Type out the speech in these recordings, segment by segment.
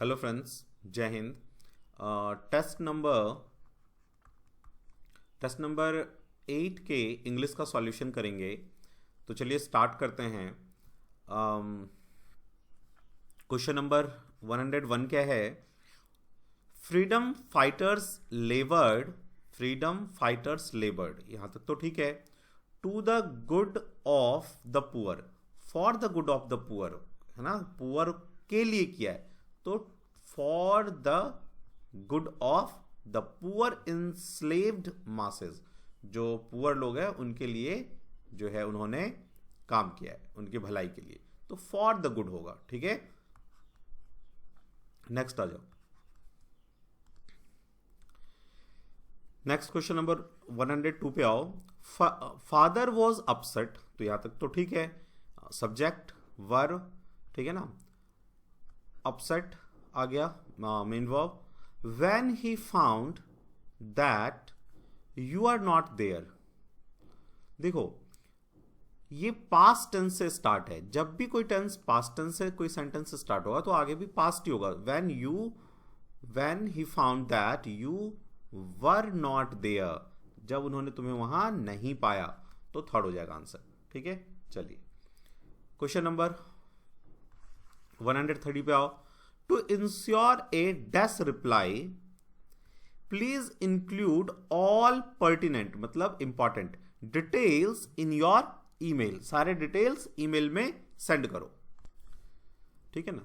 Hello friends, जय Hind. Test number 8 के English का सॉल्यूशन करेंगे। तो चलिए स्टार्ट करते हैं। क्वेश्चन नंबर 101 क्या है? फ्रीडम फाइटर्स लेबर्ड, यहाँ तक तो ठीक है। To the good of the poor, for the good of the poor, है ना, पुअर के लिए किया है, तो for the good of the poor enslaved masses, जो पुअर लोग हैं उनके लिए जो है उन्होंने काम किया है, उनकी भलाई के लिए, तो फॉर द गुड होगा। ठीक है, नेक्स्ट आ जाओ। नेक्स्ट क्वेश्चन नंबर 102 पे आओ। फादर वॉज अपसेट, तो यहां तक तो ठीक है। सब्जेक्ट वर्ब, ठीक है ना। अपसेट आ गया, main verb. When he found that you are not there, देखो ये पास्ट टेंस से स्टार्ट है। जब भी कोई टेंस पास्ट टेंस से कोई सेंटेंस स्टार्ट होगा तो आगे भी पास्ट ही होगा। When he found that you were not there, जब उन्होंने तुम्हें वहां नहीं पाया, तो थर्ड हो जाएगा आंसर। ठीक है, चलिए क्वेश्चन नंबर 130 पे आओ। To ensure a dash reply, please include all pertinent, मतलब important details in your email. सारे डिटेल्स ईमेल में सेंड करो, ठीक है ना।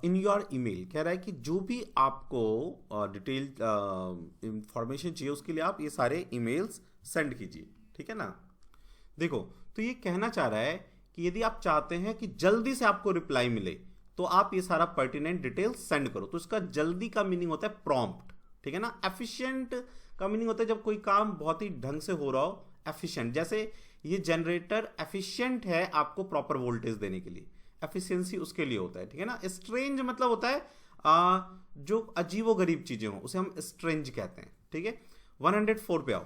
इन योर ईमेल कह रहा है कि जो भी आपको डिटेल इंफॉर्मेशन चाहिए उसके लिए आप ये सारे ईमेल्स सेंड कीजिए, ठीक है ना। देखो, तो ये कहना चाह रहा है कि यदि आप चाहते हैं कि जल्दी से आपको रिप्लाई मिले तो आप ये सारा पर्टिनेंट डिटेल्स सेंड करो। तो इसका जल्दी का मीनिंग होता है प्रॉम्प्ट, ठीक है ना। एफिशिएंट का मीनिंग होता है जब कोई काम बहुत ही ढंग से हो रहा हो, एफिशिएंट। जैसे ये जनरेटर एफिशिएंट है आपको प्रॉपर वोल्टेज देने के लिए, एफिशिएंसी उसके लिए होता है, ठीक है ना। स्ट्रेंज मतलब होता है जो अजीबो गरीब चीजें हो उसे हम स्ट्रेंज कहते हैं, ठीक है। 104 पे आओ।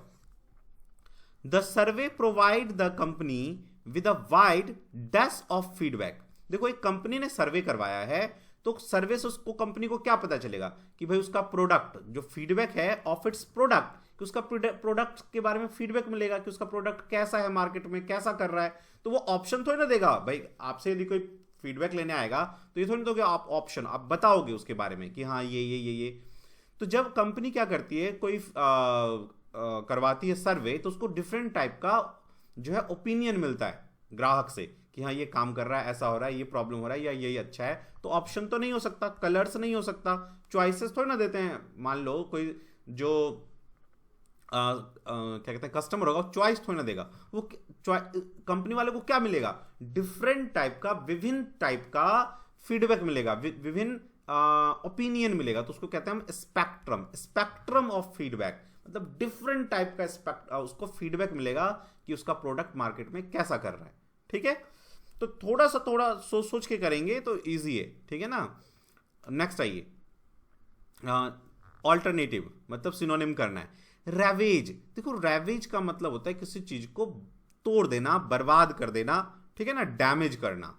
The survey provide the company with a wide dash of feedback. देखो, एक कंपनी ने सर्वे करवाया है, तो सर्वे से उसको कंपनी को क्या पता चलेगा कि भाई उसका प्रोडक्ट, जो फीडबैक है ऑफ इट्स प्रोडक्ट, कि उसका प्रोडक्ट के बारे में फीडबैक मिलेगा कि उसका प्रोडक्ट कैसा है, मार्केट में कैसा कर रहा है। तो वो ऑप्शन थोड़ी ना देगा भाई, आपसे यदि कोई फीडबैक लेने आएगा तो ये थोड़ी ना दोगे आप ऑप्शन, आप बताओगे उसके बारे में कि हाँ ये। तो जब कंपनी क्या करती है, कोई करवाती है सर्वे, तो उसको डिफरेंट टाइप का जो है ओपिनियन मिलता है ग्राहक से कि हाँ ये काम कर रहा है, ऐसा हो रहा है, ये प्रॉब्लम हो रहा है, या यही अच्छा है। तो ऑप्शन तो नहीं हो सकता, कलर्स नहीं हो सकता, चॉइसेस थोड़ी ना देते हैं। मान लो कोई जो क्या कहते हैं कस्टमर होगा, चॉइस थोड़ी ना देगा वो। कंपनी वाले को क्या मिलेगा? डिफरेंट टाइप का, विभिन्न टाइप का फीडबैक मिलेगा, विभिन्न ओपिनियन मिलेगा। तो उसको कहते हैं हम स्पेक्ट्रम ऑफ फीडबैक, मतलब डिफरेंट टाइप का उसको फीडबैक मिलेगा कि उसका प्रोडक्ट मार्केट में कैसा कर रहा है, ठीक है। तो थोड़ा सोच सोच के करेंगे तो इजी है, ठीक है ना। नेक्स्ट आइए, ऑल्टरनेटिव मतलब सिनोनिम करना है। रैवेज, देखो रैवेज का मतलब होता है किसी चीज को तोड़ देना, बर्बाद कर देना, ठीक है ना, डैमेज करना।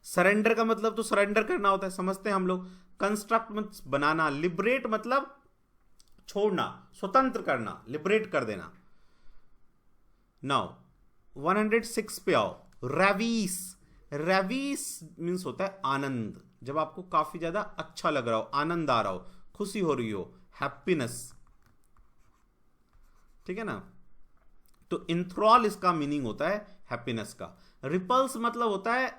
सरेंडर का मतलब तो सरेंडर करना होता है, समझते हैं हम लोग। कंस्ट्रक्ट मतलब बनाना, लिबरेट मतलब छोड़ना, स्वतंत्र करना, लिबरेट कर देना। नाउ 106 पे आओ। रैवीस मीन्स होता है आनंद, जब आपको काफी ज्यादा अच्छा लग रहा हो, आनंद आ रहा हो, खुशी हो रही हो, हैप्पीनेस, ठीक है ना। तो इंथ्रॉल इसका मीनिंग होता है हैप्पीनेस का। रिपल्स मतलब होता है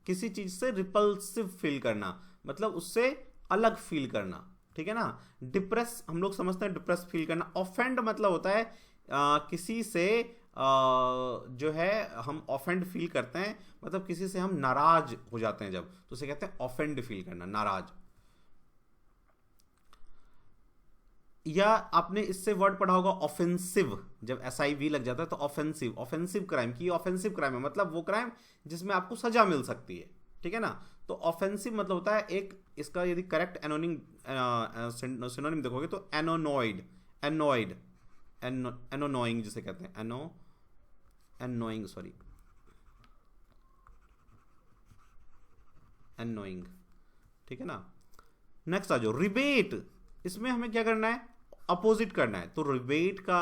किसी चीज से रिपल्सिव फील करना, मतलब उससे अलग फील करना, ठीक है ना। डिप्रेस हम लोग समझते हैं डिप्रेस फील करना। ऑफेंड मतलब होता है किसी से जो है हम ऑफेंड फील करते हैं, मतलब किसी से हम नाराज हो जाते हैं जब, तो उसे कहते हैं ऑफेंड फील करना, नाराज। या आपने इससे वर्ड पढ़ा होगा ऑफेंसिव, जब SIV लग जाता है तो ऑफेंसिव क्राइम की ऑफेंसिव क्राइम है, मतलब वो क्राइम जिसमें आपको सजा मिल सकती है, ठीक है ना। तो ऑफेंसिव मतलब होता है एक, इसका यदि करेक्ट सिनोनिम देखोगे तो एनोनोइंग जिसे कहते हैं, एनोइंग ठीक है ना। नेक्स्ट आ जाओ रिबेट, इसमें हमें क्या करना है, अपोजिट करना है। तो रिबेट का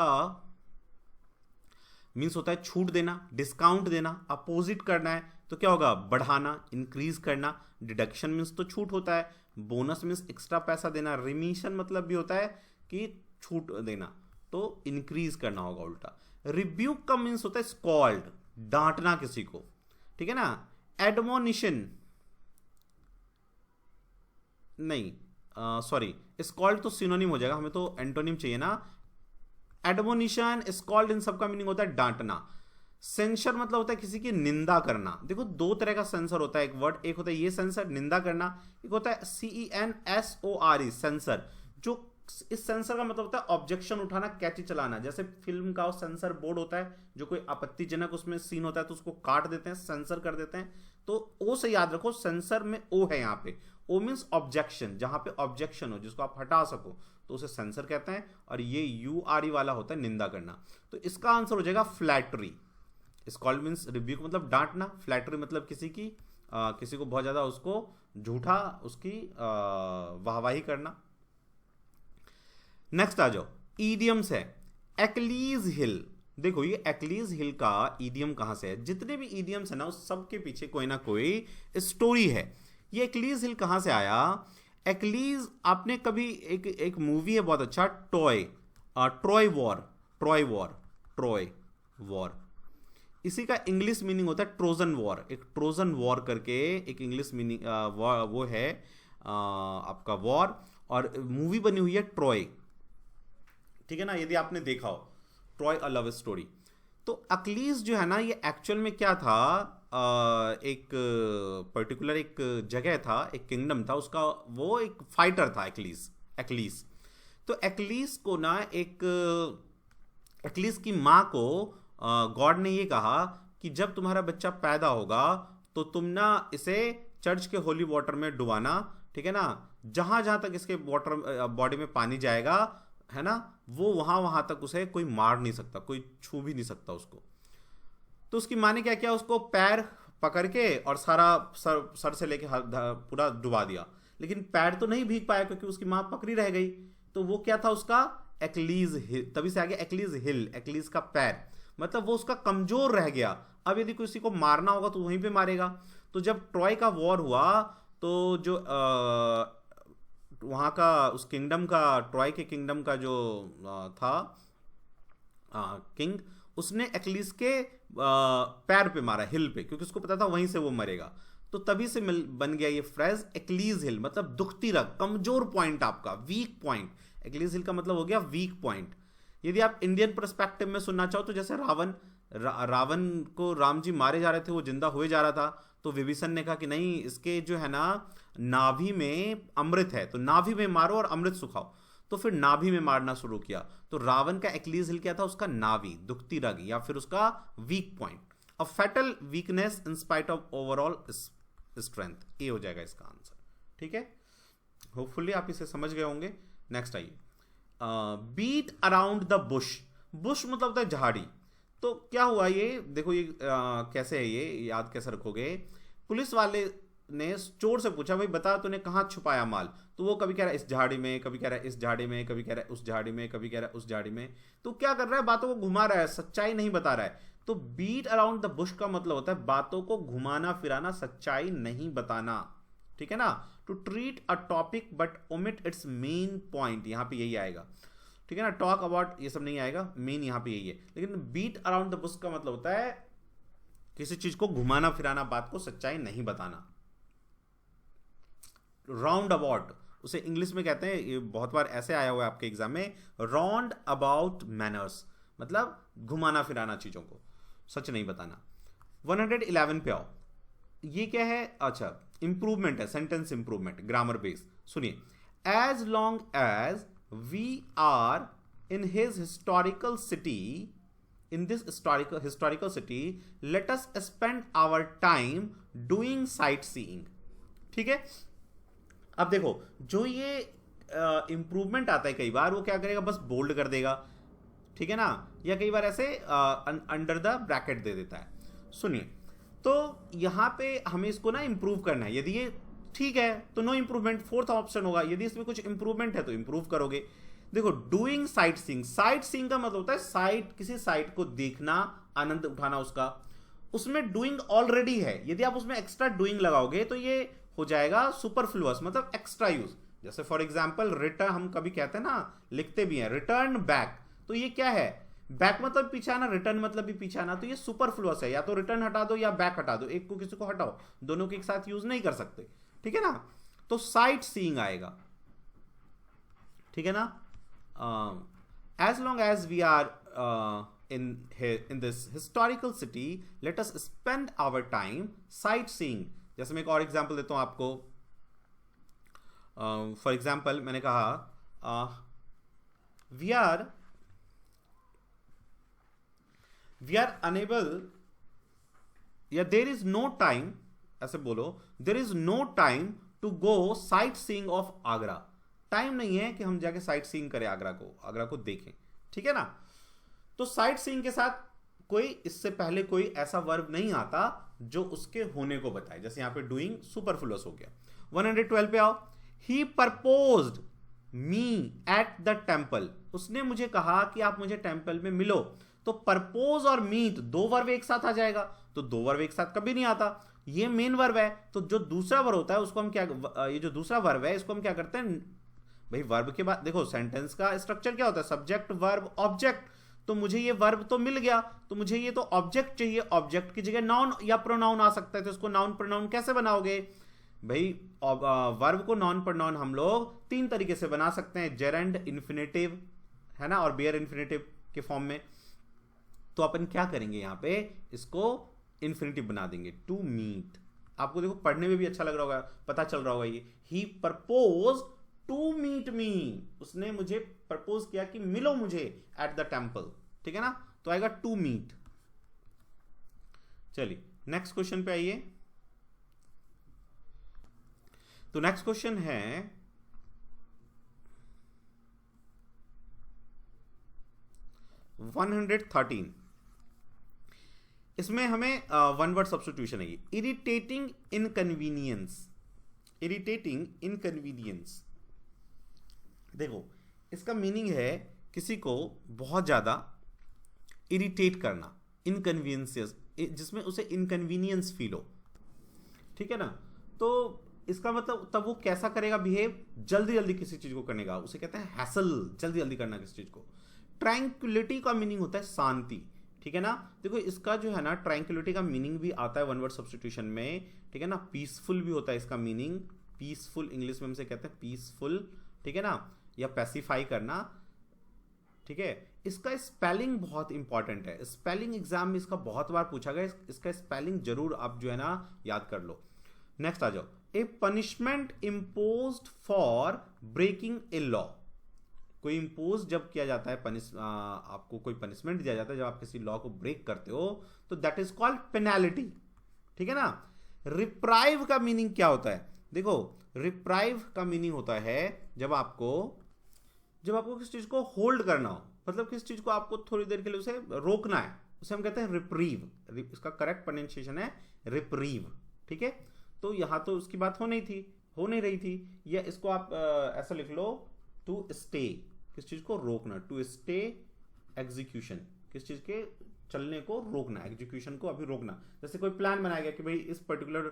मीन्स होता है छूट देना, डिस्काउंट देना। अपोजिट करना है तो क्या होगा, बढ़ाना, इंक्रीज करना। डिडक्शन मीन्स तो छूट होता है, बोनस मीन्स एक्स्ट्रा पैसा देना, रिमिशन मतलब भी होता है कि छूट देना, तो इंक्रीज करना होगा उल्टा। रिब्यूक का मीन्स होता है स्कॉल्ड, डांटना किसी को, ठीक है ना। एडमोनिशन नहीं, सॉरी, स्कॉल्ड तो सिनोनिम हो जाएगा, हमें तो एंटोनिम चाहिए ना। एडमोनिशन, स्कॉल्ड, इन सबका मीनिंग होता है डांटना। सेंसर मतलब होता है किसी की निंदा करना। देखो दो तरह का सेंसर होता है, एक वर्ड, एक होता है ये सेंसर निंदा करना, एक होता है CENSORE सेंसर। जो इस सेंसर का मतलब होता है ऑब्जेक्शन उठाना, कैची चलाना। जैसे फिल्म का सेंसर बोर्ड होता है, जो कोई आपत्तिजनक उसमें सीन होता है तो उसको काट देते हैं, सेंसर कर देते हैं। तो ओ से याद रखो, सेंसर में ओ है यहाँ पे। ओ मीन्स ऑब्जेक्शन, जहां पे ऑब्जेक्शन हो, जिसको आप हटा सको, तो उसे सेंसर कहते हैं। और ये URE वाला होता है निंदा करना। तो इसका आंसर हो जाएगा फ्लैटरी। स्कॉल्ड मीन्स रिब्यूक मतलब डांटना, फ्लैटरी मतलब किसी को बहुत ज्यादा उसको झूठा उसकी वाहवाही करना। नेक्स्ट आ जाओ, ईडियम्स है। एक्लीज हिल, देखो ये एक्लीज हिल का ईडियम कहां से है। जितने भी ईडियम्स है ना, उस सब के पीछे कोई ना कोई स्टोरी है। ये एक्लीज हिल कहां से आया। एक्लीज, आपने कभी एक मूवी है बहुत अच्छा, ट्रॉय वॉर, इसी का इंग्लिश मीनिंग होता है ट्रोजन वॉर। एक ट्रोजन वॉर करके एक इंग्लिश मीनिंग वो है आपका वॉर, और मूवी बनी हुई है ट्रॉय, ठीक है ना। यदि आपने देखा हो ट्रॉय अ लव स्टोरी। तो अक्लीज जो है ना, ये एक्चुअल में क्या था, एक पर्टिकुलर एक जगह था, एक किंगडम था उसका, वो एक फाइटर था एक्लीज। तो एक्लीज को ना, एक्लीज की माँ को गॉड ने ये कहा कि जब तुम्हारा बच्चा पैदा होगा तो तुम ना इसे चर्च के होली वाटर में डुबाना, ठीक है ना। जहां जहां तक इसके वाटर बॉडी में पानी जाएगा, है ना, वो वहां तक उसे कोई मार नहीं सकता, कोई छू भी नहीं सकता उसको। तो उसकी माँ ने क्या किया, उसको पैर पकड़ के और सारा सर से लेके पूरा डुबा दिया। लेकिन पैर तो नहीं भीग पाया क्योंकि उसकी माँ पकड़ी रह गई। तो वो क्या था उसका, एक्लीज हिल, तभी से आ गया एक्लीज हिल, एक्लीज का पैर, मतलब वो उसका कमजोर रह गया। अब यदि किसी को मारना होगा तो वहीं पे मारेगा। तो जब ट्रॉय का वॉर हुआ, तो जो वहां का उस किंगडम का, ट्रॉय के किंगडम का जो था किंग, उसने एक्लीज के पैर पे मारा, हिल पे, क्योंकि उसको पता था वहीं से वो मरेगा। तो तभी से बन गया ये फ्रेज एक्लीज हिल, मतलब दुखती रग, कमजोर पॉइंट आपका, वीक पॉइंट। एक्लीज हिल का मतलब हो गया वीक पॉइंट। यदि आप इंडियन पर्सपेक्टिव में सुनना चाहो तो जैसे रावण को राम जी मारे जा रहे थे, वो जिंदा हुए जा रहा था, तो विभीषण ने कहा कि नहीं, इसके जो है ना नाभि में अमृत है, तो नाभि में मारो और अमृत सुखाओ। तो फिर नाभि में मारना शुरू किया। तो रावण का एक्लीज हिल क्या था, उसका नाभि, दुखती रग, या फिर उसका weak point, a fatal weakness in spite of overall strength. ये हो जाएगा इसका आंसर, ठीक है। होपफुली आप इसे समझ गए होंगे। नेक्स्ट आइए, beat around the bush. Bush मतलब होता है झाड़ी। तो क्या हुआ, ये देखो, ये कैसे है, ये याद कैसे रखोगे। पुलिस वाले ने चोर से पूछा, भाई बता तूने कहाँ छुपाया माल। तो वो कभी कह रहा है इस झाड़ी में, कभी कह रहा है इस झाड़ी में, कभी कह रहा है उस झाड़ी में, कभी कह रहा है उस झाड़ी में। तो क्या कर रहा है, बातों को घुमा रहा है, सच्चाई नहीं बता रहा है। तो बीट अराउंड द बुश का मतलब होता है बातों को घुमाना फिराना, सच्चाई नहीं बताना, ठीक है ना। To treat a topic but omit its main point, यहां पे यही आएगा, ठीक है ना। टॉक अबाउट ये सब नहीं आएगा, मेन यहां पे यही है। लेकिन बीट अराउंड द बुश का मतलब होता है किसी चीज को घुमाना फिराना, बात को सच्चाई नहीं बताना। राउंड अबाउट, उसे इंग्लिश में कहते हैं, ये बहुत बार ऐसे आया हुआ है आपके एग्जाम में, राउंड अबाउट मैनर्स, मतलब घुमाना फिराना चीजों को, सच नहीं बताना। 111 पे आओ, ये क्या है, अच्छा इंप्रूवमेंट है, सेंटेंस इंप्रूवमेंट, ग्रामर बेस। सुनिए, as long as we are in his historical city, in this historical city, let us spend our time doing sightseeing, ठीक है। अब देखो, जो ये इंप्रूवमेंट आता है कई बार, वो क्या करेगा, बस बोल्ड कर देगा, ठीक है ना, या कई बार ऐसे अंडर द ब्रैकेट दे देता है। सुनिए, तो यहां पे हमें इसको ना इंप्रूव करना है। यदि ये ठीक है, तो नो इंप्रूवमेंट, फोर्थ ऑप्शन होगा। यदि इसमें कुछ इंप्रूवमेंट है तो इंप्रूव करोगे। देखो doing sight seeing, sight seeing का मतलब होता है साइट, किसी साइट को देखना, आनंद उठाना उसका, उसमें डूइंग ऑलरेडी है, यदि आप उसमें एक्स्ट्रा डूइंग लगाओगे तो ये हो जाएगा सुपरफ्लुअस, मतलब एक्स्ट्रा यूज। जैसे फॉर एग्जांपल रिटर्न, हम कभी कहते हैं ना, लिखते भी हैं रिटर्न बैक, तो ये क्या है, बैक मतलब पीछे आना, रिटर्न मतलब भी पीछे आना, तो ये सुपरफ्लुअस है। या तो रिटर्न हटा दो या बैक हटा दो, एक को किसी को हटाओ, दोनों के एक साथ यूज नहीं कर सकते, ठीक है ना। तो साइट सीइंग आएगा, ठीक है ना। As long as we are in this historical city, let us spend our time sightseeing। जैसे मैं एक और एग्जांपल देता हूं आपको। फॉर एग्जांपल मैंने कहा we are unable, या there is no time, ऐसे बोलो, there is no time to go sightseeing of Agra. Time नहीं है कि हम जाके साइट सीइंग करें, आगरा को देखें, ठीक है ना। तो साइट सीइंग के साथ कोई इससे पहले कोई ऐसा वर्ब नहीं आता जो उसके होने को बताए। जैसे यहां पे डूइंग सुपरफ्लुअस हो गया। 112 पे आओ। He proposed me at the temple, उसने मुझे कहा कि आप मुझे टेम्पल में मिलो। तो प्रपोज और मीट, दो वर्ब एक साथ आ जाएगा, तो दो वर्ब एक साथ कभी नहीं आता, ये मेन वर्ब है। तो जो दूसरा वर्ब होता है उसको हम क्या, ये जो दूसरा वर्ब है इसको हम क्या करते हैं भाई, वर्ब के बाद देखो सेंटेंस का स्ट्रक्चर क्या होता है, सब्जेक्ट वर्ब ऑब्जेक्ट। तो मुझे ये वर्ब तो मिल गया, तो मुझे ये तो ऑब्जेक्ट चाहिए, ऑब्जेक्ट की जगह नाउन या प्रोनाउन आ सकता है। तो इसको नाउन प्रोनाउन कैसे बनाओगे भाई, वर्ब को नाउन प्रोनाउन हम लोग तीन तरीके से बना सकते हैं, जेरेंड इन्फिनेटिव है ना, और बेयर इन्फिनेटिव के फॉर्म में। तो अपन क्या करेंगे यहाँ पे, इसको इन्फिनेटिव बना देंगे, टू मीट। आपको देखो पढ़ने में भी अच्छा लग रहा होगा, पता चल रहा होगा ये, ही प्रपोज टू मीट मी, उसने मुझे प्रपोज किया कि मिलो मुझे एट द टेम्पल, ठीक है ना। तो आएगा टू मीट। चलिए नेक्स्ट क्वेश्चन पे आइए। तो नेक्स्ट क्वेश्चन है 113। इसमें हमें वन वर्ड सब्स्टिट्यूशन है, इरिटेटिंग इनकन्वीनियंस। इरिटेटिंग इनकन्वीनियंस, देखो इसका मीनिंग है किसी को बहुत ज़्यादा इरिटेट करना, इनकन्वीनियंस, जिसमें उसे इनकन्वीनियंस फील हो, ठीक है ना। तो इसका मतलब तब वो कैसा करेगा बिहेव, जल्दी जल्दी किसी चीज़ को करने का, उसे कहते हैं हैसल, जल्दी जल्दी करना किसी चीज़ को। ट्रैंक्विलिटी का मीनिंग होता है शांति, ठीक है ना। देखो इसका जो है ना ट्रैंक्विलिटी का मीनिंग भी आता है वन वर्ड सब्स्टिट्यूशन में, ठीक है ना। पीसफुल भी होता है इसका मीनिंग, पीसफुल इंग्लिश में हमसे कहते हैं पीसफुल, ठीक है ना, या पैसिफाई करना, ठीक है। इसका स्पेलिंग बहुत इंपॉर्टेंट है, स्पेलिंग एग्जाम में इसका बहुत बार पूछा गया, इसका स्पेलिंग जरूर आप जो है ना याद कर लो। नेक्स्ट आ जाओ, a punishment imposed for breaking a law. कोई इम्पोज जब किया जाता है, आपको कोई पनिशमेंट दिया जाता है जब आप किसी लॉ को ब्रेक करते हो, तो दैट इज कॉल्ड पेनाल्टी, ठीक है ना। रिप्राइव का मीनिंग क्या होता है, देखो रिप्राइव का मीनिंग होता है जब आपको किसी चीज को होल्ड करना हो, मतलब किसी चीज को आपको थोड़ी देर के लिए उसे रोकना है, उसे हम कहते हैं रिप्रीव। इसका करेक्ट प्रोनाउंसिएशन है रिप्रीव, ठीक है। तो यहां तो उसकी बात हो नहीं रही थी, या इसको आप ऐसा लिख लो, टू स्टे, किस चीज को रोकना, टू स्टे एग्जीक्यूशन, किस चीज के चलने को रोकना, एग्जीक्यूशन को अभी रोकना। जैसे कोई प्लान बनाया गया कि भाई इस पर्टिकुलर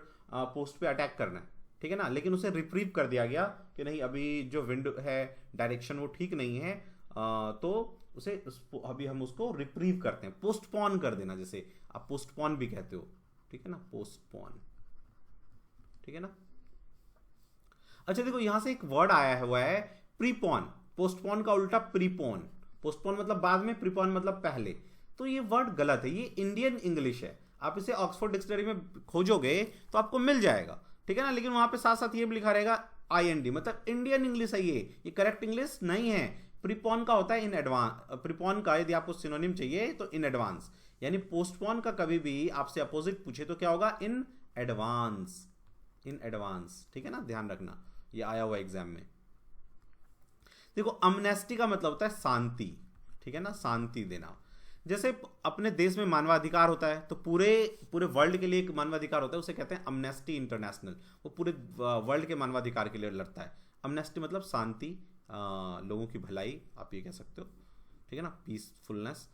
पोस्ट पे अटैक करना है, ठीक है ना, लेकिन उसे रिप्रीव कर दिया गया कि नहीं अभी जो विंड है डायरेक्शन वो ठीक नहीं है, तो उसे अभी हम उसको रिप्रीव करते हैं, पोस्टपोन कर देना, जैसे आप पोस्टपोन भी कहते हो, ठीक है ना, पोस्टपोन, ठीक है ना। अच्छा देखो यहां से एक वर्ड आया हुआ है प्रीपोन, पोस्टपोन का उल्टा प्रीपोन, पोस्टपोन मतलब बाद में, प्रीपोन मतलब पहले। तो ये वर्ड गलत है, ये इंडियन इंग्लिश है, आप इसे ऑक्सफोर्ड डिक्शनरी में खोजोगे तो आपको मिल जाएगा, ठीक है ना। लेकिन वहां पे साथ साथ ये भी लिखा रहेगा IND, मतलब इंडियन इंग्लिश है ये करेक्ट इंग्लिश नहीं है। प्रीपोन का होता है इन एडवांस, प्रीपोन का यदि आपको सिनोनिम चाहिए तो इन एडवांस, यानी पोस्टपोन का कभी भी आपसे अपोजिट पूछे तो क्या होगा, इन एडवांस, इन एडवांस, ठीक है ना, ध्यान रखना, ये आया हुआ एग्जाम में। देखो अमनेस्टी का मतलब होता है शांति, ठीक है ना, शांति देना। जैसे अपने देश में मानवाधिकार होता है तो पूरे पूरे वर्ल्ड के लिए एक मानवाधिकार होता है, उसे कहते हैं अमनेस्टी इंटरनेशनल। वो पूरे वर्ल्ड के मानवाधिकार के लिए लड़ता है। अमनेस्टी मतलब शांति, लोगों की भलाई, आप ये कह सकते हो, ठीक है ना, पीसफुलनेस।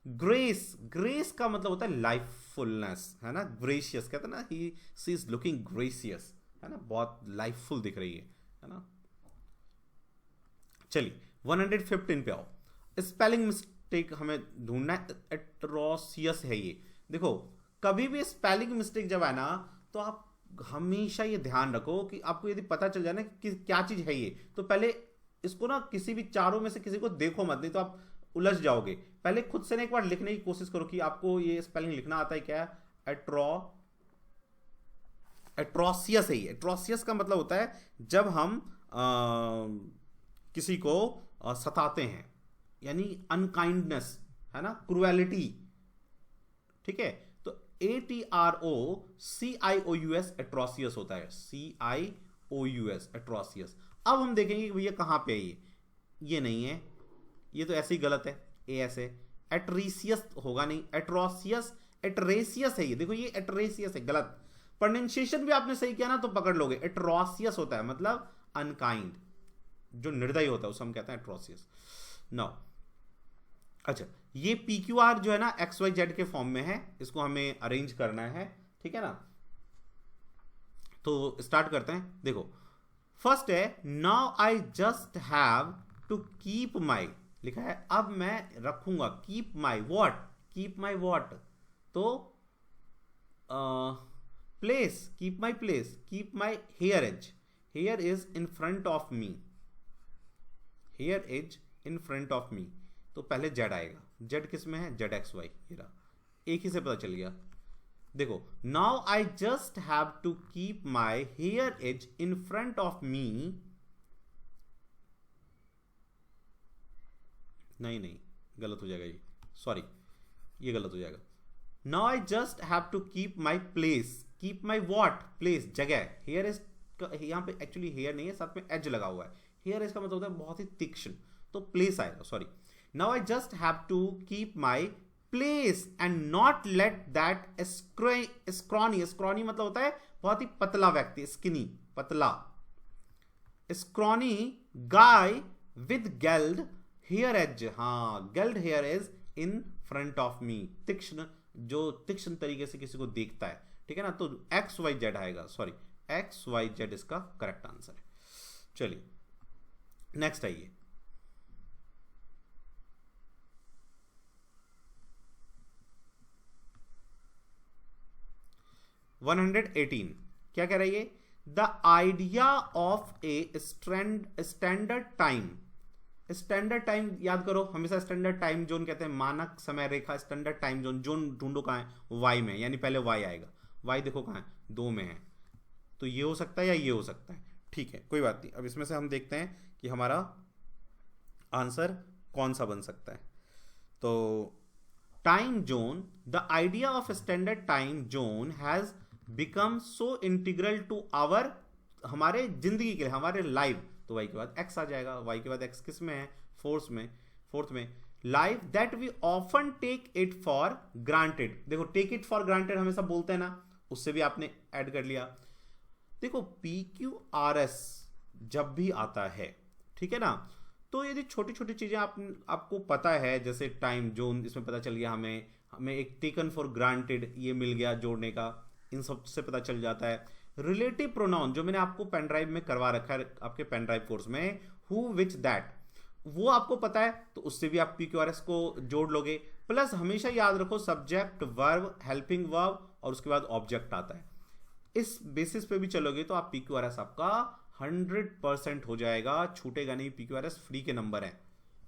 ग्रेस, ग्रेस का मतलब होता है लाइफफुलनेस, है ना, ग्रेशियस कहते हैं ना, ही सी इज लुकिंग ग्रेसियस, है ना, बहुत लाइफफुल दिख रही है ना। चलिए 115 पे आओ। स्पेलिंग मिस्टेक हमें ढूंढना है, एट्रोसियस है ये। देखो कभी भी स्पेलिंग मिस्टेक जब है ना, तो आप हमेशा ये ध्यान रखो कि आपको यदि पता चल जाए ना कि क्या चीज है ये, तो पहले इसको ना किसी भी चारों में से किसी को देखो मत, नहीं तो आप उलझ जाओगे। पहले खुद से ना एक बार लिखने की कोशिश करो कि आपको ये स्पेलिंग लिखना आता है क्या है। एट्रोसियस है ये। एट्रोसियस का मतलब होता है जब हम किसी को सताते हैं, यानी अनकाइंडनेस, है ना, क्रुएलिटी, ठीक है। तो ATROCIOUS एट्रोसियस होता है, CIOUS एट्रोसियस। अब हम देखेंगे कि भैया कहां पे है ये नहीं है, ये तो ऐसे ही गलत है, AS है। एट्रीसियस होगा नहीं, एट्रोसियस, एट्रेसियस है ये, देखो ये एट्रेसियस है, गलत। प्रोनाउंसिएशन भी आपने सही किया ना तो पकड़ लोगे। एट्रोसियस होता है मतलब अनकाइंड, जो निर्दयी होता है उसे हम कहते हैं एट्रोसियस। नाउ अच्छा, ये PQR जो है ना XYZ के फॉर्म में है, इसको हमें अरेंज करना है, ठीक है ना। तो स्टार्ट करते हैं। देखो फर्स्ट है now I just have to keep my, लिखा है अब मैं रखूंगा, keep my what, keep my what, तो place, keep my place, keep my hair edge, hair is in front of me, hair as in front of me, तो पहले Z आएगा। Z किस में है, ZXY, एक ही से पता चल गया। देखो now I just have to keep my hair as in front of me, नहीं गलत हो जाएगा ये, सॉरी ये गलत हो जाएगा। Now I just have to keep my place, keep my what, place जगह, हेयर इज, यहां पे एक्चुअली हेयर नहीं है, साथ में एज लगा हुआ है, हेयर इसका मतलब होता है बहुत ही तीक्ष्ण, तो प्लेस आएगा, sorry. Now I just have to keep my place and not let that scrawny, scrawny मतलब होता है बहुत ही पतला व्यक्ति, स्किनी, पतला, scrawny guy with gelled hair edge, हाँ gelled hair as in front of me, तीक्ष्ण, जो तीक्ष्ण तरीके से किसी को देखता है, ठीक है ना, तो XYZ आएगा, सॉरी XYZ इसका करेक्ट आंसर है। चलिए नेक्स्ट आइए, $118 क्या कह रही है, the idea of a standard time, standard time याद करो, हमेशा स्टैंडर्ड टाइम जोन कहते हैं मानक समय रेखा, स्टैंडर्ड टाइम जोन, जोन ढूंढो कहां है, Y में, यानी पहले Y आएगा, Y देखो कहां है, 2 में है, तो ये हो सकता है या ये हो सकता है, ठीक है कोई बात नहीं। अब इसमें से हम देखते हैं कि हमारा आंसर कौन सा बन सकता है। तो time zone, the idea of standard time zone has become so integral to our, हमारे जिंदगी के लिए, हमारे लाइफ, तो Y के बाद X आ जाएगा, Y के बाद X किस में है, फोर्थ में, life that we often take it for granted, देखो टेक इट फॉर ग्रांटेड हमेशा बोलते हैं ना, उससे भी आपने ऐड कर लिया। देखो PQRS जब भी आता है, ठीक है ना, तो यदि छोटी छोटी चीजें आपको पता है, जैसे टाइम जोन इसमें पता चल गया, हमें एक टेकन फॉर ग्रांटेड ये मिल गया जोड़ने का, इन सब से पता चल जाता है। रिलेटिव प्रोनाउन जो मैंने आपको पेन ड्राइव में करवा रखा है आपके पेन ड्राइव कोर्स में, हु विच दैट, वो आपको पता है, तो उससे भी आप PQRS को जोड़ लोगे। प्लस हमेशा याद रखो सब्जेक्ट, वर्ब, हेल्पिंग वर्ब और उसके बाद ऑब्जेक्ट आता है, इस बेसिस पे भी चलोगे तो आप PQRS आपका 100% हो जाएगा, छूटेगा नहीं। PQRS फ्री के नंबर है,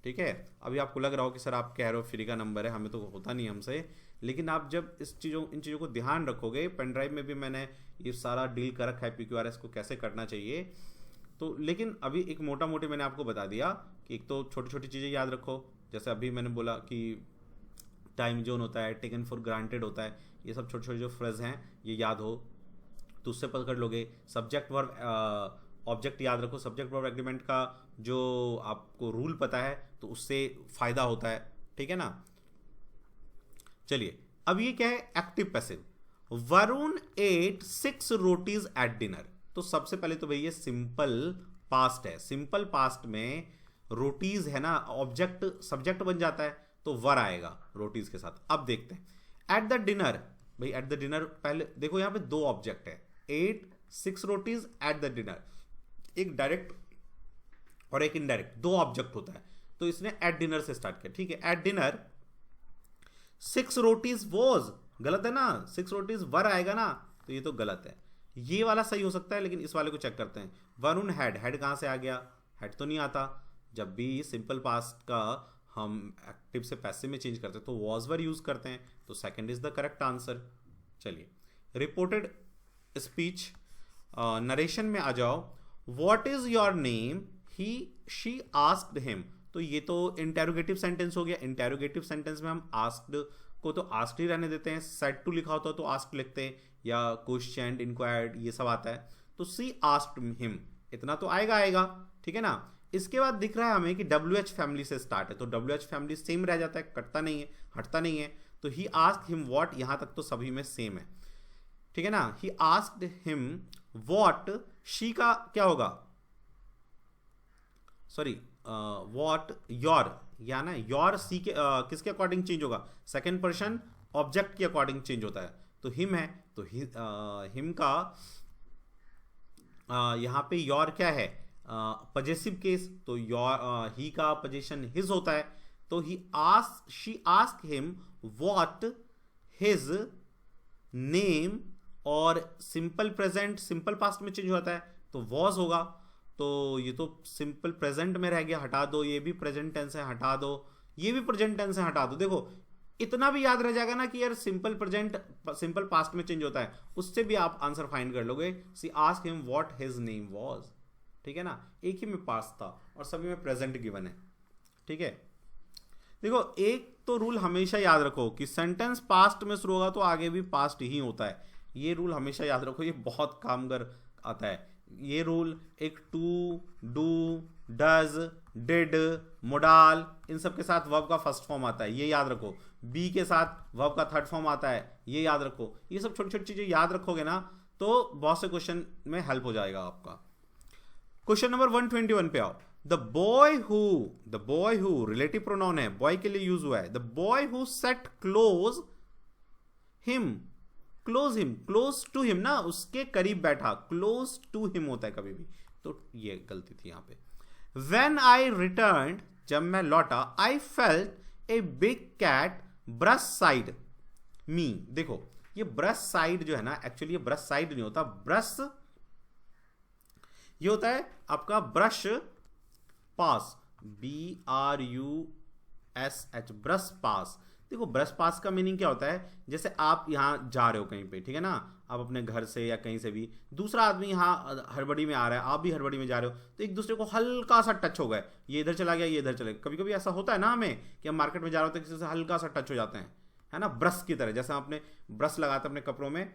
ठीक है। अभी आपको लग रहा हो कि सर आप कह रहे हो फ्री का नंबर है, हमें तो होता नहीं हमसे, लेकिन आप जब इन चीज़ों को ध्यान रखोगे, पेन ड्राइव में भी मैंने ये सारा डील कर रखा है PQRS को कैसे करना चाहिए, तो लेकिन अभी एक मोटा मोटी मैंने आपको बता दिया कि एक तो छोटी छोटी चीज़ें याद रखो, जैसे अभी मैंने बोला कि टाइम जोन होता है, टेकन फॉर ग्रांटेड होता है, ये सब छोटे छोटे जो फ्रेज हैं ये याद हो तो उससे पकड़ लोगे। सब्जेक्ट वर्ब ऑब्जेक्ट याद रखो, सब्जेक्ट वर्ब एग्रीमेंट का जो आपको रूल पता है तो उससे फ़ायदा होता है, ठीक है ना। चलिए अब ये क्या है, active passive. Varun ate 6 rotis at dinner. तो सबसे पहले तो भैया सिंपल पास्ट है, सिंपल पास्ट में रोटीज है ना, ऑब्जेक्ट सब्जेक्ट बन जाता है तो वर आएगा रोटीज के साथ। अब देखते हैं एट द डिनर। भाई एट द डिनर पहले देखो यहां पे दो ऑब्जेक्ट है, 8 6 रोटीज एट द डिनर, एक डायरेक्ट और एक इनडायरेक्ट, दो ऑब्जेक्ट होता है। तो इसने एट डिनर से स्टार्ट किया, ठीक है। एट डिनर 6 रोटीज वॉज, गलत है ना, 6 रोटीज वर आएगा ना, तो ये तो गलत है। ये वाला सही हो सकता है, लेकिन इस वाले को चेक करते हैं। वरुण हैड, हैड कहां से आ गया, हैड तो नहीं आता। जब भी सिंपल पास्ट का हम एक्टिव से पैसिव में चेंज करते हैं तो वॉज वर यूज करते हैं, तो second is the correct answer. चलिए रिपोर्टेड स्पीच, नरेशन में आ जाओ। What is your name, he she asked him. तो ये तो इंटेरोगेटिव सेंटेंस हो गया। इंटेरोगेटिव सेंटेंस में हम आस्क्ड को तो आस्क्ड ही रहने देते हैं, सेड टू लिखा होता है तो आस्क्ड लिखते हैं, या क्वेश्चन इंक्वायर्ड ये सब आता है, तो सी आस्क्ड हिम, इतना तो आएगा, ठीक है ना। इसके बाद दिख रहा है हमें कि WH फैमिली से स्टार्ट है, तो WH फैमिली सेम रह जाता है, कटता नहीं है, हटता नहीं है। तो ही आस्क्ड हिम व्हाट, यहां तक तो सभी में सेम है, ठीक है ना। He asked him what, she का क्या होगा, सॉरी व्हाट योर, या ना योर सी के किसके अकॉर्डिंग चेंज होगा, सेकंड पर्सन ऑब्जेक्ट के अकॉर्डिंग चेंज होता है। तो हिम है, तो हिम का यहां पे योर क्या है, पजेसिव केस, तो योर ही का पोजीशन हिज होता है। तो he ask, she ask him what his name, और सिंपल प्रेजेंट सिंपल पास्ट में चेंज होता है तो वॉज होगा। तो ये तो सिंपल प्रेजेंट में रह गया, हटा दो, ये भी प्रेजेंट टेंस है, हटा दो, ये भी प्रेजेंट टेंस है, हटा दो। देखो इतना भी याद रह जाएगा ना कि यार सिंपल प्रेजेंट सिंपल पास्ट में चेंज होता है, उससे भी आप आंसर फाइंड कर लोगे। She ask him what his name was, ठीक है ना। एक ही में पास्ट था और सभी में प्रेजेंट गिवन है, ठीक है। देखो एक तो रूल हमेशा याद रखो कि सेंटेंस पास्ट में शुरू होगा तो आगे भी पास्ट ही होता है, ये रूल हमेशा याद रखो, ये बहुत कामगर आता है ये रूल। एक to, do, does, did, modal, इन सब के साथ वर्ब का फर्स्ट फॉर्म आता है, ये याद रखो। बी के साथ वर्ब का थर्ड फॉर्म आता है, ये याद रखो। ये सब छोटी छोटी चीजें याद रखोगे ना तो बहुत से क्वेश्चन में हेल्प हो जाएगा आपका। क्वेश्चन नंबर 121 पे आओ। The boy who relative pronoun है, बॉय के लिए यूज हुआ है। The boy who sat close him to him ना, उसके करीब बैठा, क्लोज टू हिम होता है कभी भी, तो ये गलती थी यहां पे। When I returned, जब मैं लौटा, I felt a big cat brush side me। देखो ये ब्रश साइड जो है ना, एक्चुअली ये ब्रश साइड नहीं होता, ब्रश ये होता है आपका ब्रश पास, BRUSH, ब्रश पास। देखो ब्रश पास का मीनिंग क्या होता है, जैसे आप यहां जा रहे हो कहीं पे, ठीक है ना, आप अपने घर से या कहीं से भी, दूसरा आदमी यहाँ हड़बड़ी में आ रहा है, आप भी हड़बड़ी में जा रहे हो, तो एक दूसरे को हल्का सा टच हो गए, ये इधर चला गया, ये इधर चले। कभी कभी ऐसा होता है ना हमें कि हम मार्केट में जा रहे होते हैं, किसी से हल्का सा टच हो जाते हैं, है ना, ब्रश की तरह, जैसे अपने ब्रश लगाते हैं अपने कपड़ों में,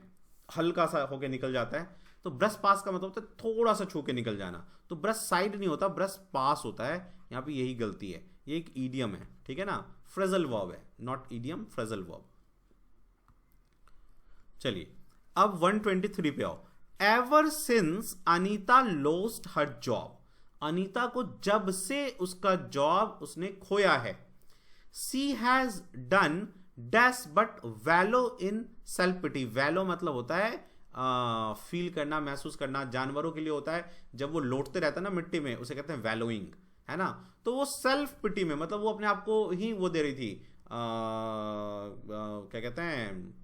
हल्का सा होके निकल जाता है। तो ब्रश पास का मतलब होता है थोड़ा सा छू के निकल जाना, तो ब्रश साइड नहीं होता, ब्रश पास होता है। यहाँ पे यही गलती है, ये एक ईडियम है, ठीक है ना, फ्रेजल वर्ब है, नॉट ईडियम, फ्रेजल वर्ब। चलिए अब 123 पे आओ। Ever since Anita lost her job, Anita को जब से उसका जॉब उसने खोया है। She has done dash but wallow in self pity, wallow मतलब होता है फील करना, महसूस करना, जानवरों के लिए होता है, जब वो लौटते रहता है ना मिट्टी में, उसे कहते हैं वैलोइंग, है ना। तो वो सेल्फ पिटी में, मतलब वो अपने आप को ही वो दे रही थी, क्या कहते हैं,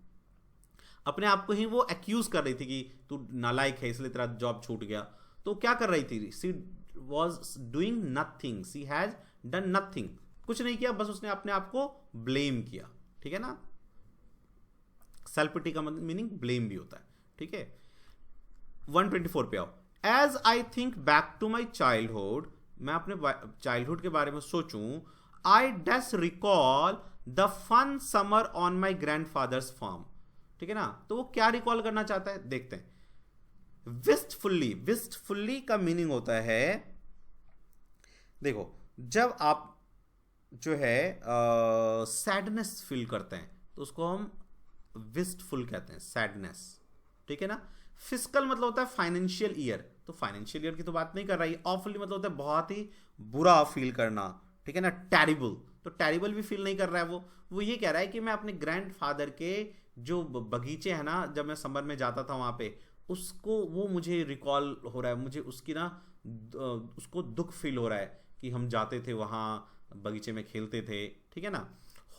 अपने आप को ही वो एक्यूज कर रही थी कि तू नालायक है इसलिए तेरा जॉब छूट गया। तो क्या कर रही थी, she was doing nothing, she has done nothing, कुछ नहीं किया, बस उसने अपने आप को ब्लेम किया, ठीक है ना। सेल्फ पिटी का मीनिंग ब्लेम भी होता है, ठीक है। 124 पे आओ। As I think back to my childhood, मैं अपने चाइल्डहुड के बारे में सोचूं, I dash recall the fun summer on my grandfather's farm, ठीक है ना। तो वो क्या रिकॉल करना चाहता है, देखते हैं। विस्टफुल्ली का मीनिंग होता है, देखो जब आप जो है सैडनेस फील करते हैं तो उसको हम विस्टफुल कहते हैं, सैडनेस, ठीक है ना। फिस्कल मतलब होता है फाइनेंशियल ईयर, तो फाइनेंशियल ईयर की तो बात नहीं कर रही। ऑफुली मतलब होता है बहुत ही बुरा फील करना, ठीक है ना। टेरिबल, तो टेरिबल भी फील नहीं कर रहा है वो ये कह रहा है कि मैं अपने ग्रैंडफादर के जो बगीचे हैं ना, जब मैं समर में जाता था वहाँ पे, उसको वो मुझे रिकॉल हो रहा है, मुझे उसकी ना उसको दुख फील हो रहा है कि हम जाते थे वहाँ बगीचे में खेलते थे, ठीक है ना।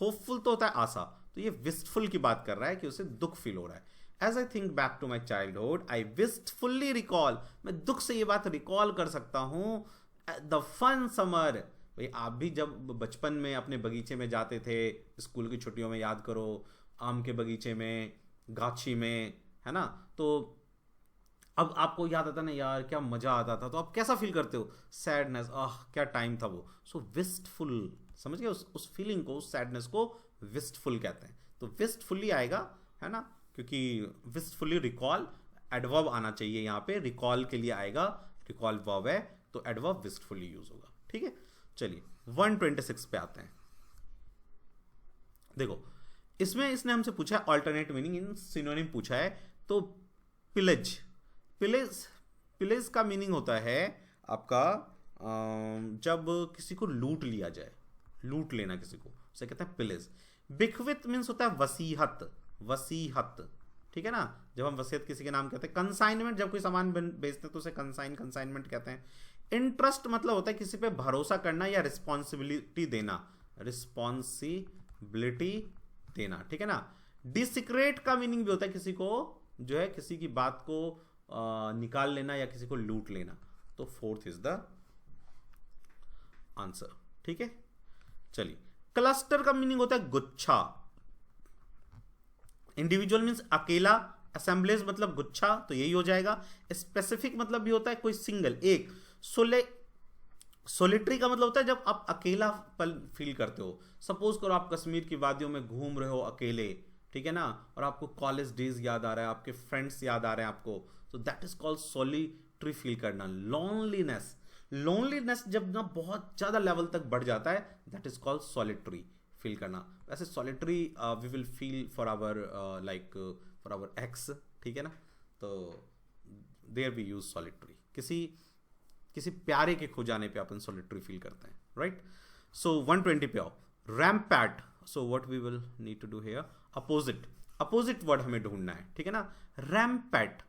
होपफुल तो होता है आशा, तो ये विस्टफुल की बात कर रहा है कि उसे दुख फील हो रहा है। As I think back to my childhood I wistfully recall, मैं दुख से ये बात रिकॉल कर सकता हूँ द फन समर। भाई आप भी जब बचपन में अपने बगीचे में जाते थे, स्कूल की छुट्टियों में याद करो, आम के बगीचे में, गाछी में, है ना। तो अब आपको याद आता ना यार क्या मजा आता था, तो आप कैसा फील करते हो, सैडनेस, क्या टाइम था वो। सो विस्टफुल, समझ गए उस फीलिंग को, उस सैडनेस को विस्टफुल कहते हैं। तो विस्टफुली आएगा, है ना, क्योंकि विस्टफुली रिकॉल, एडवर्ब आना चाहिए यहाँ पे, रिकॉल के लिए आएगा, रिकॉल वर्ब है तो एडवर्ब विस्टफुली यूज होगा, ठीक है। चलिए 126 पे आते हैं। देखो इसमें इसने हमसे पूछा है ऑल्टरनेट मीनिंग इन सिनोनिम पूछा है। तो पिलेज, पिलेज का मीनिंग होता है आपका जब किसी को लूट लिया जाए, लूट लेना किसी को, उसे कहते हैं पिलेज। बिखवित मीन्स होता है वसीहत, वसीहत, ठीक है ना, जब हम वसीयत किसी के नाम कहते हैं। कंसाइनमेंट, जब कोई सामान बेचते हैं तो उसे कंसाइनमेंट कहते हैं। इंट्रस्ट मतलब होता है किसी पे भरोसा करना या रिस्पॉन्सिबिलिटी देना, रिस्पॉन्सिबिलिटी देना, ठीक है ना। डिसिक्रेट का मीनिंग भी होता है किसी को जो है किसी की बात को निकाल लेना या किसी को लूट लेना। तो फोर्थ इज द आंसर, ठीक है। चलिए क्लस्टर का मीनिंग होता है गुच्छा। इंडिविजुअल मीन्स अकेला, असेंबलेज मतलब गुच्छा, तो यही हो जाएगा। स्पेसिफिक मतलब भी होता है कोई सिंगल, एक। सोलिटरी का मतलब होता है जब आप अकेला पल फील करते हो। सपोज करो आप कश्मीर की वादियों में घूम रहे हो अकेले, ठीक है ना, और आपको कॉलेज डेज याद आ रहा है, आपके फ्रेंड्स याद आ रहे हैं आपको, तो that is called solitary feel करना। लोनलीनेस, लोनलीनेस जब ना बहुत ज्यादा लेवल तक बढ़ जाता है, that is called solitary feel करना। वैसे solitary we will feel for our like for our ex, ठीक है ना, तो देयर वी यूज सॉलिटरी। किसी प्यारे के खो जाने पे अपन सॉलिटरी फील करते हैं, राइट। सो 120 पे आओ। Rampant, so what we will need to do here, opposite, opposite word हमें ढूंढना है, ठीक है ना। रैम्पैट,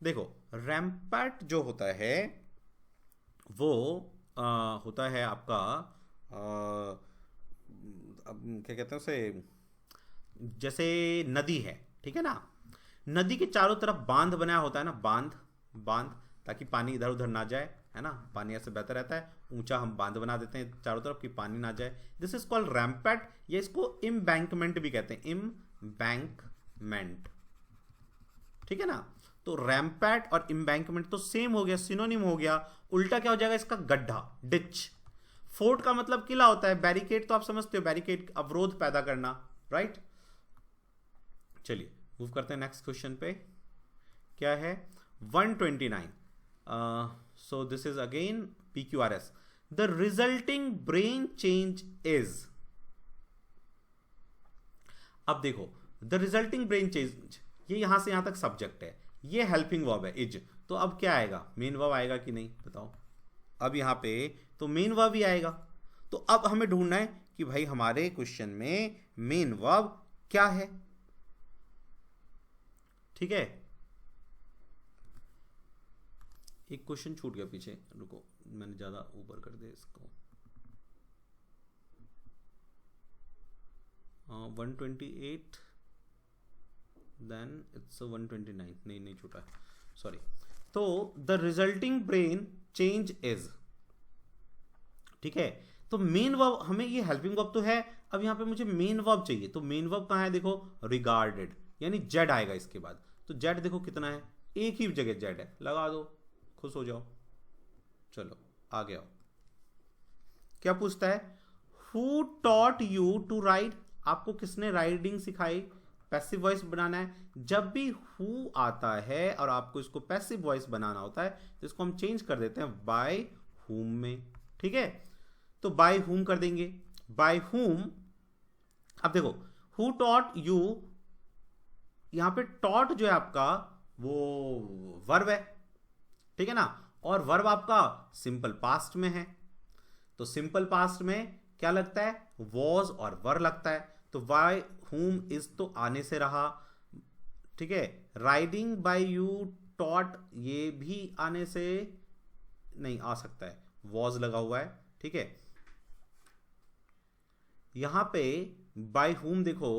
देखो रैम्पैट जो होता है वो होता है आपका क्या कहते हैं उसे, जैसे नदी है, ठीक है ना, नदी के चारों तरफ बांध बनाया होता है ना, बांध ताकि पानी इधर उधर ना जाए, है ना, पानी ऐसे बहता रहता है, ऊंचा हम बांध बना देते हैं चारों तरफ कि पानी ना जाए। दिस इज कॉल्ड रैम्पैट, या इसको इम्बैंकमेंट भी कहते हैं, इम्बैंकमेंट, ठीक है ना। तो रैम्पैट और इम्बैंकमेंट तो सेम हो गया, सिनोनिम हो गया। उल्टा क्या हो जाएगा इसका, गड्ढा, डिच। फोर्ट का मतलब किला होता है, बैरिकेड तो आप समझते हो, बैरिकेड अवरोध पैदा करना, राइट। चलिए मूव करते हैं नेक्स्ट क्वेश्चन पे, क्या है 129। so this is again PQRS. The resulting brain change is, अब देखो the resulting brain change, ये यहां से यहां तक सब्जेक्ट है, ये हेल्पिंग वर्ब है इज, तो अब क्या आएगा, मेन वर्ब आएगा कि नहीं बताओ। अब यहां पे तो मेन वर्ब ही आएगा। तो अब हमें ढूंढना है कि भाई हमारे क्वेश्चन में मेन वर्ब क्या है, ठीक है। एक क्वेश्चन छूट गया पीछे, रुको मैंने ज्यादा ऊपर कर दिया इसको। 128 देन इट्स 129, नहीं छूटा, सॉरी। तो the resulting brain change is, ठीक है। तो मेन वर्ब, हमें ये हेल्पिंग वर्ब तो है, अब यहां पे मुझे मेन वर्ब चाहिए। तो मेन वर्ब कहां है, देखो रिगार्डेड, यानी जेड आएगा इसके बाद। तो जेड देखो कितना है, एक ही जगह जेड है, लगा दो, खुश हो जाओ। चलो आगे आओ, क्या पूछता है, who taught you to ride, आपको किसने राइडिंग सिखाई। पैसिव वॉइस बनाना है, जब भी हु आता है और आपको इसको पैसिव वॉइस बनाना होता है तो इसको हम चेंज कर देते हैं बाय हुम में, ठीक है। तो बाय हुम कर देंगे, बाय हुम। अब देखो हु टॉट यू, यहां पे टॉट जो है आपका वो वर्ब है, ठीक है ना, और वर्ब आपका सिंपल पास्ट में है। तो सिंपल पास्ट में क्या लगता है, वॉज और वर लगता है। तो बाय हुम इज तो आने से रहा, ठीक है। राइडिंग बाय यू टॉट ये भी आने से नहीं आ सकता है, वॉज लगा हुआ है, ठीक है। यहां पे बाय हुम देखो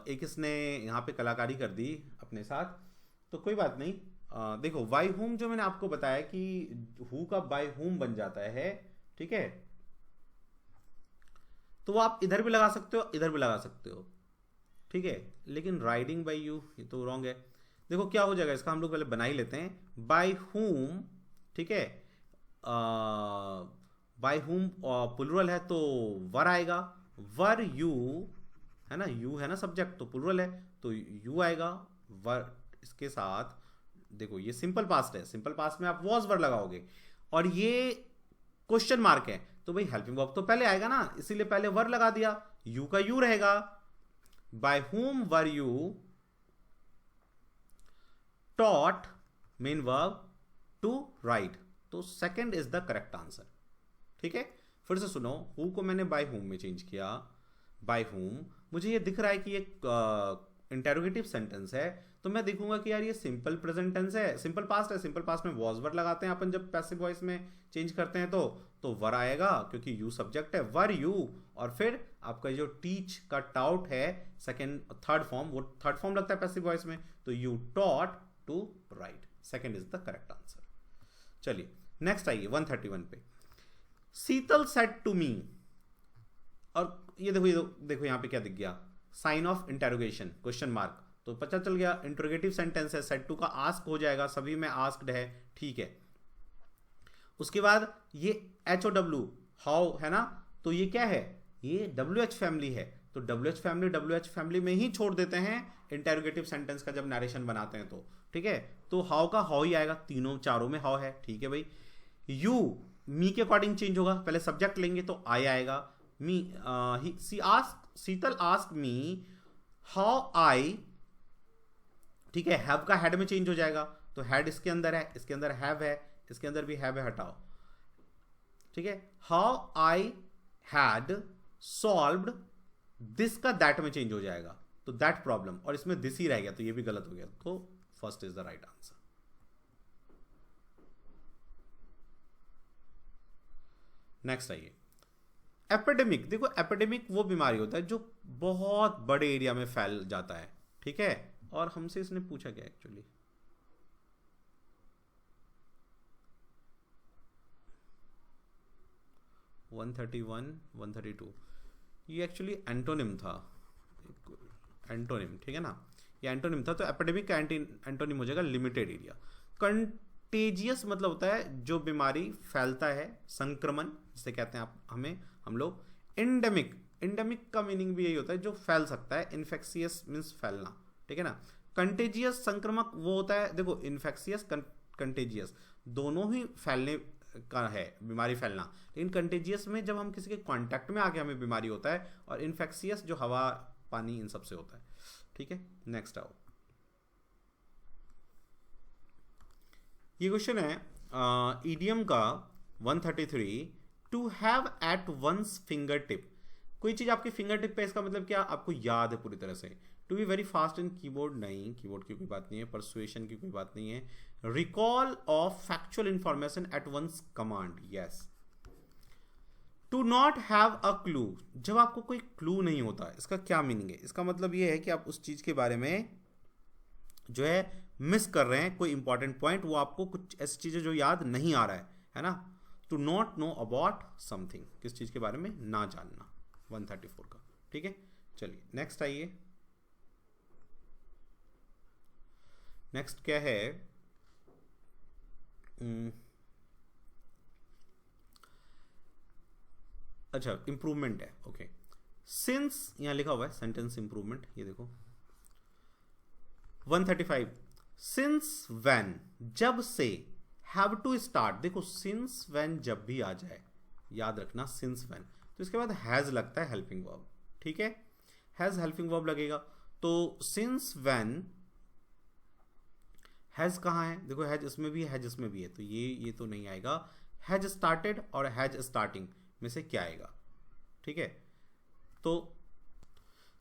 एक इसने यहां पे कलाकारी कर दी अपने साथ, तो कोई बात नहीं। देखो बाय हुम जो मैंने आपको बताया कि हु का बाय हुम बन जाता है, ठीक है। तो वो आप इधर भी लगा सकते हो, इधर भी लगा सकते हो, ठीक है। लेकिन राइडिंग बाय यू ये तो रॉन्ग है। देखो क्या हो जाएगा इसका, हम लोग पहले बना ही लेते हैं। बाय हुम, ठीक है, बाय हुम प्लुरल है तो वर आएगा, वर यू है ना, यू है ना सब्जेक्ट, तो प्लुरल है तो यू आएगा वर। इसके साथ देखो ये सिंपल पास्ट है, सिंपल पास्ट में आप वॉज वर लगाओगे, और ये क्वेश्चन मार्क है तो भाई हेल्पिंग वर्ब तो पहले आएगा ना, इसीलिए पहले वर लगा दिया, यू का यू रहेगा। By whom were you taught main verb to write, तो second is the correct answer, ठीक है। फिर से सुनो, हु को मैंने बाय हुम में चेंज किया, बाय हुम मुझे ये दिख रहा है कि ये इंटेरोगेटिव सेंटेंस है, तो मैं देखूंगा कि यार ये सिंपल प्रेजेंट टेंस है, सिंपल पास्ट है, सिंपल पास्ट में वॉज वर लगाते हैं अपन जब पैसिव वॉइस में चेंज करते हैं तो वर आएगा क्योंकि यू सब्जेक्ट है, वर यू, और फिर आपका जो टीच का टाउट है सेकंड थर्ड फॉर्म, वो थर्ड फॉर्म लगता है पैसिव वॉइस में, तो you taught to ride, second is the correct answer. चलिए नेक्स्ट आइए 131 पे। शीतल सेड टू मी, और ये देखो यहां पे क्या दिख गया, sign of interrogation question mark, तो पता चल गया इंट्रोगेटिव सेंटेंस है, सेड टू का आस्क हो जाएगा, सभी में आस्क्ड है, ठीक है। उसके बाद ये HOW हाउ है ना, तो ये क्या है, ये WH फैमिली है, तो WH फैमिली में ही छोड़ देते हैं इंटेरोगेटिव सेंटेंस का जब नरेशन बनाते हैं तो, ठीक है। तो हाउ का हाउ ही आएगा, तीनों चारों में हाउ है, ठीक है भाई। यू मी के अकॉर्डिंग चेंज होगा, पहले सब्जेक्ट लेंगे तो आई आएगा। मी शीतल आस्क मी हाउ आई, ठीक है, हैव का हैड में चेंज हो जाएगा, तो हैड इसके अंदर है, इसके अंदर हैव है, इसके अंदर भी हैव है, हटाओ, ठीक है। How I had solved, this का दैट में चेंज हो जाएगा, तो दैट प्रॉब्लम, और इसमें दिस ही रह गया तो ये भी गलत हो गया, तो first is the right answer. Next आइए एपिडेमिक। देखो एपिडेमिक वो बीमारी होता है जो बहुत बड़े एरिया में फैल जाता है, ठीक है। और हमसे इसने पूछा क्या एक्चुअली, वन 132 ये एक्चुअली एंटोनिम था, एंटोनिम, ठीक है ना, ये एंटोनिम था, तो एपिडेमिक का एंटोनिम हो जाएगा लिमिटेड एरिया। कंटेजियस मतलब होता है जो बीमारी फैलता है, संक्रमण जिसे कहते हैं आप हम लोग। इंडेमिक का मीनिंग भी यही होता है जो फैल सकता है, इन्फेक्शियस मीन्स फैलना, ठीक है ना। कंटेजियस संक्रमक वो होता है, देखो इन्फेक्शियस कंटेजियस दोनों ही फैलने का है, बीमारी फैलना, लेकिन कंटेजियस में जब हम किसी के कांटेक्ट में आके हमें बीमारी होता है, और इन्फेक्शियस जो हवा पानी इन सब से होता है, ठीक है। नेक्स्ट आओ, ये क्वेश्चन है ईडियम का 133, to have at one's finger tip. कोई चीज आपकी फिंगर टिप पे, इसका मतलब क्या, आपको याद है पूरी तरह से। To be very fast in keyboard, नहीं, कीबोर्ड की कोई बात नहीं है। परसुएशन की कोई बात नहीं है। Recall of factual information at one's command, yes. To not have a clue, जब आपको कोई क्लू नहीं होता, इसका क्या मीनिंग है, इसका मतलब ये है कि आप उस चीज के बारे में जो है मिस कर रहे हैं कोई इंपॉर्टेंट पॉइंट, वो आपको कुछ ऐसी चीजें जो याद नहीं आ रहा है ना। To not know about something, किस चीज के बारे में ना जानना, 134 का, ठीक है। चलिए नेक्स्ट आइए, नेक्स्ट क्या है, अच्छा इंप्रूवमेंट है, ओके। सिंस यहां लिखा हुआ है सेंटेंस इंप्रूवमेंट, ये देखो 135, सिंस व्हेन, जब से, हैव टू स्टार्ट, देखो सिंस व्हेन जब भी आ जाए याद रखना सिंस व्हेन, तो इसके बाद हैज लगता है हेल्पिंग वर्ब, ठीक है। हैज हेल्पिंग वर्ब लगेगा। तो सिंस व्हेन, हैज कहाँ है, देखो हैज इसमें भी है, हैज इसमें भी है, तो ये तो नहीं आएगा। हैज स्टार्टेड और हैज स्टार्टिंग में से क्या आएगा, ठीक है। तो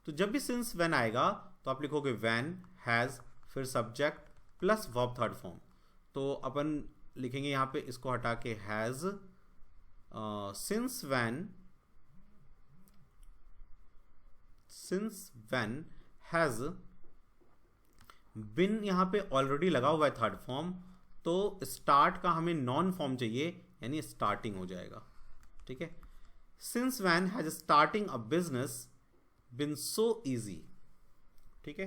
जब भी सिंस व्हेन आएगा तो आप लिखोगे व्हेन, हैज, फिर subject plus verb third form. तो अपन लिखेंगे यहाँ पे इसको हटा के has, since when has been यहाँ पे ऑलरेडी लगा हुआ है थर्ड फॉर्म, तो स्टार्ट का हमें नॉन फॉर्म चाहिए, यानी स्टार्टिंग हो जाएगा, ठीक है। Since when has starting a business been so easy, ठीक है।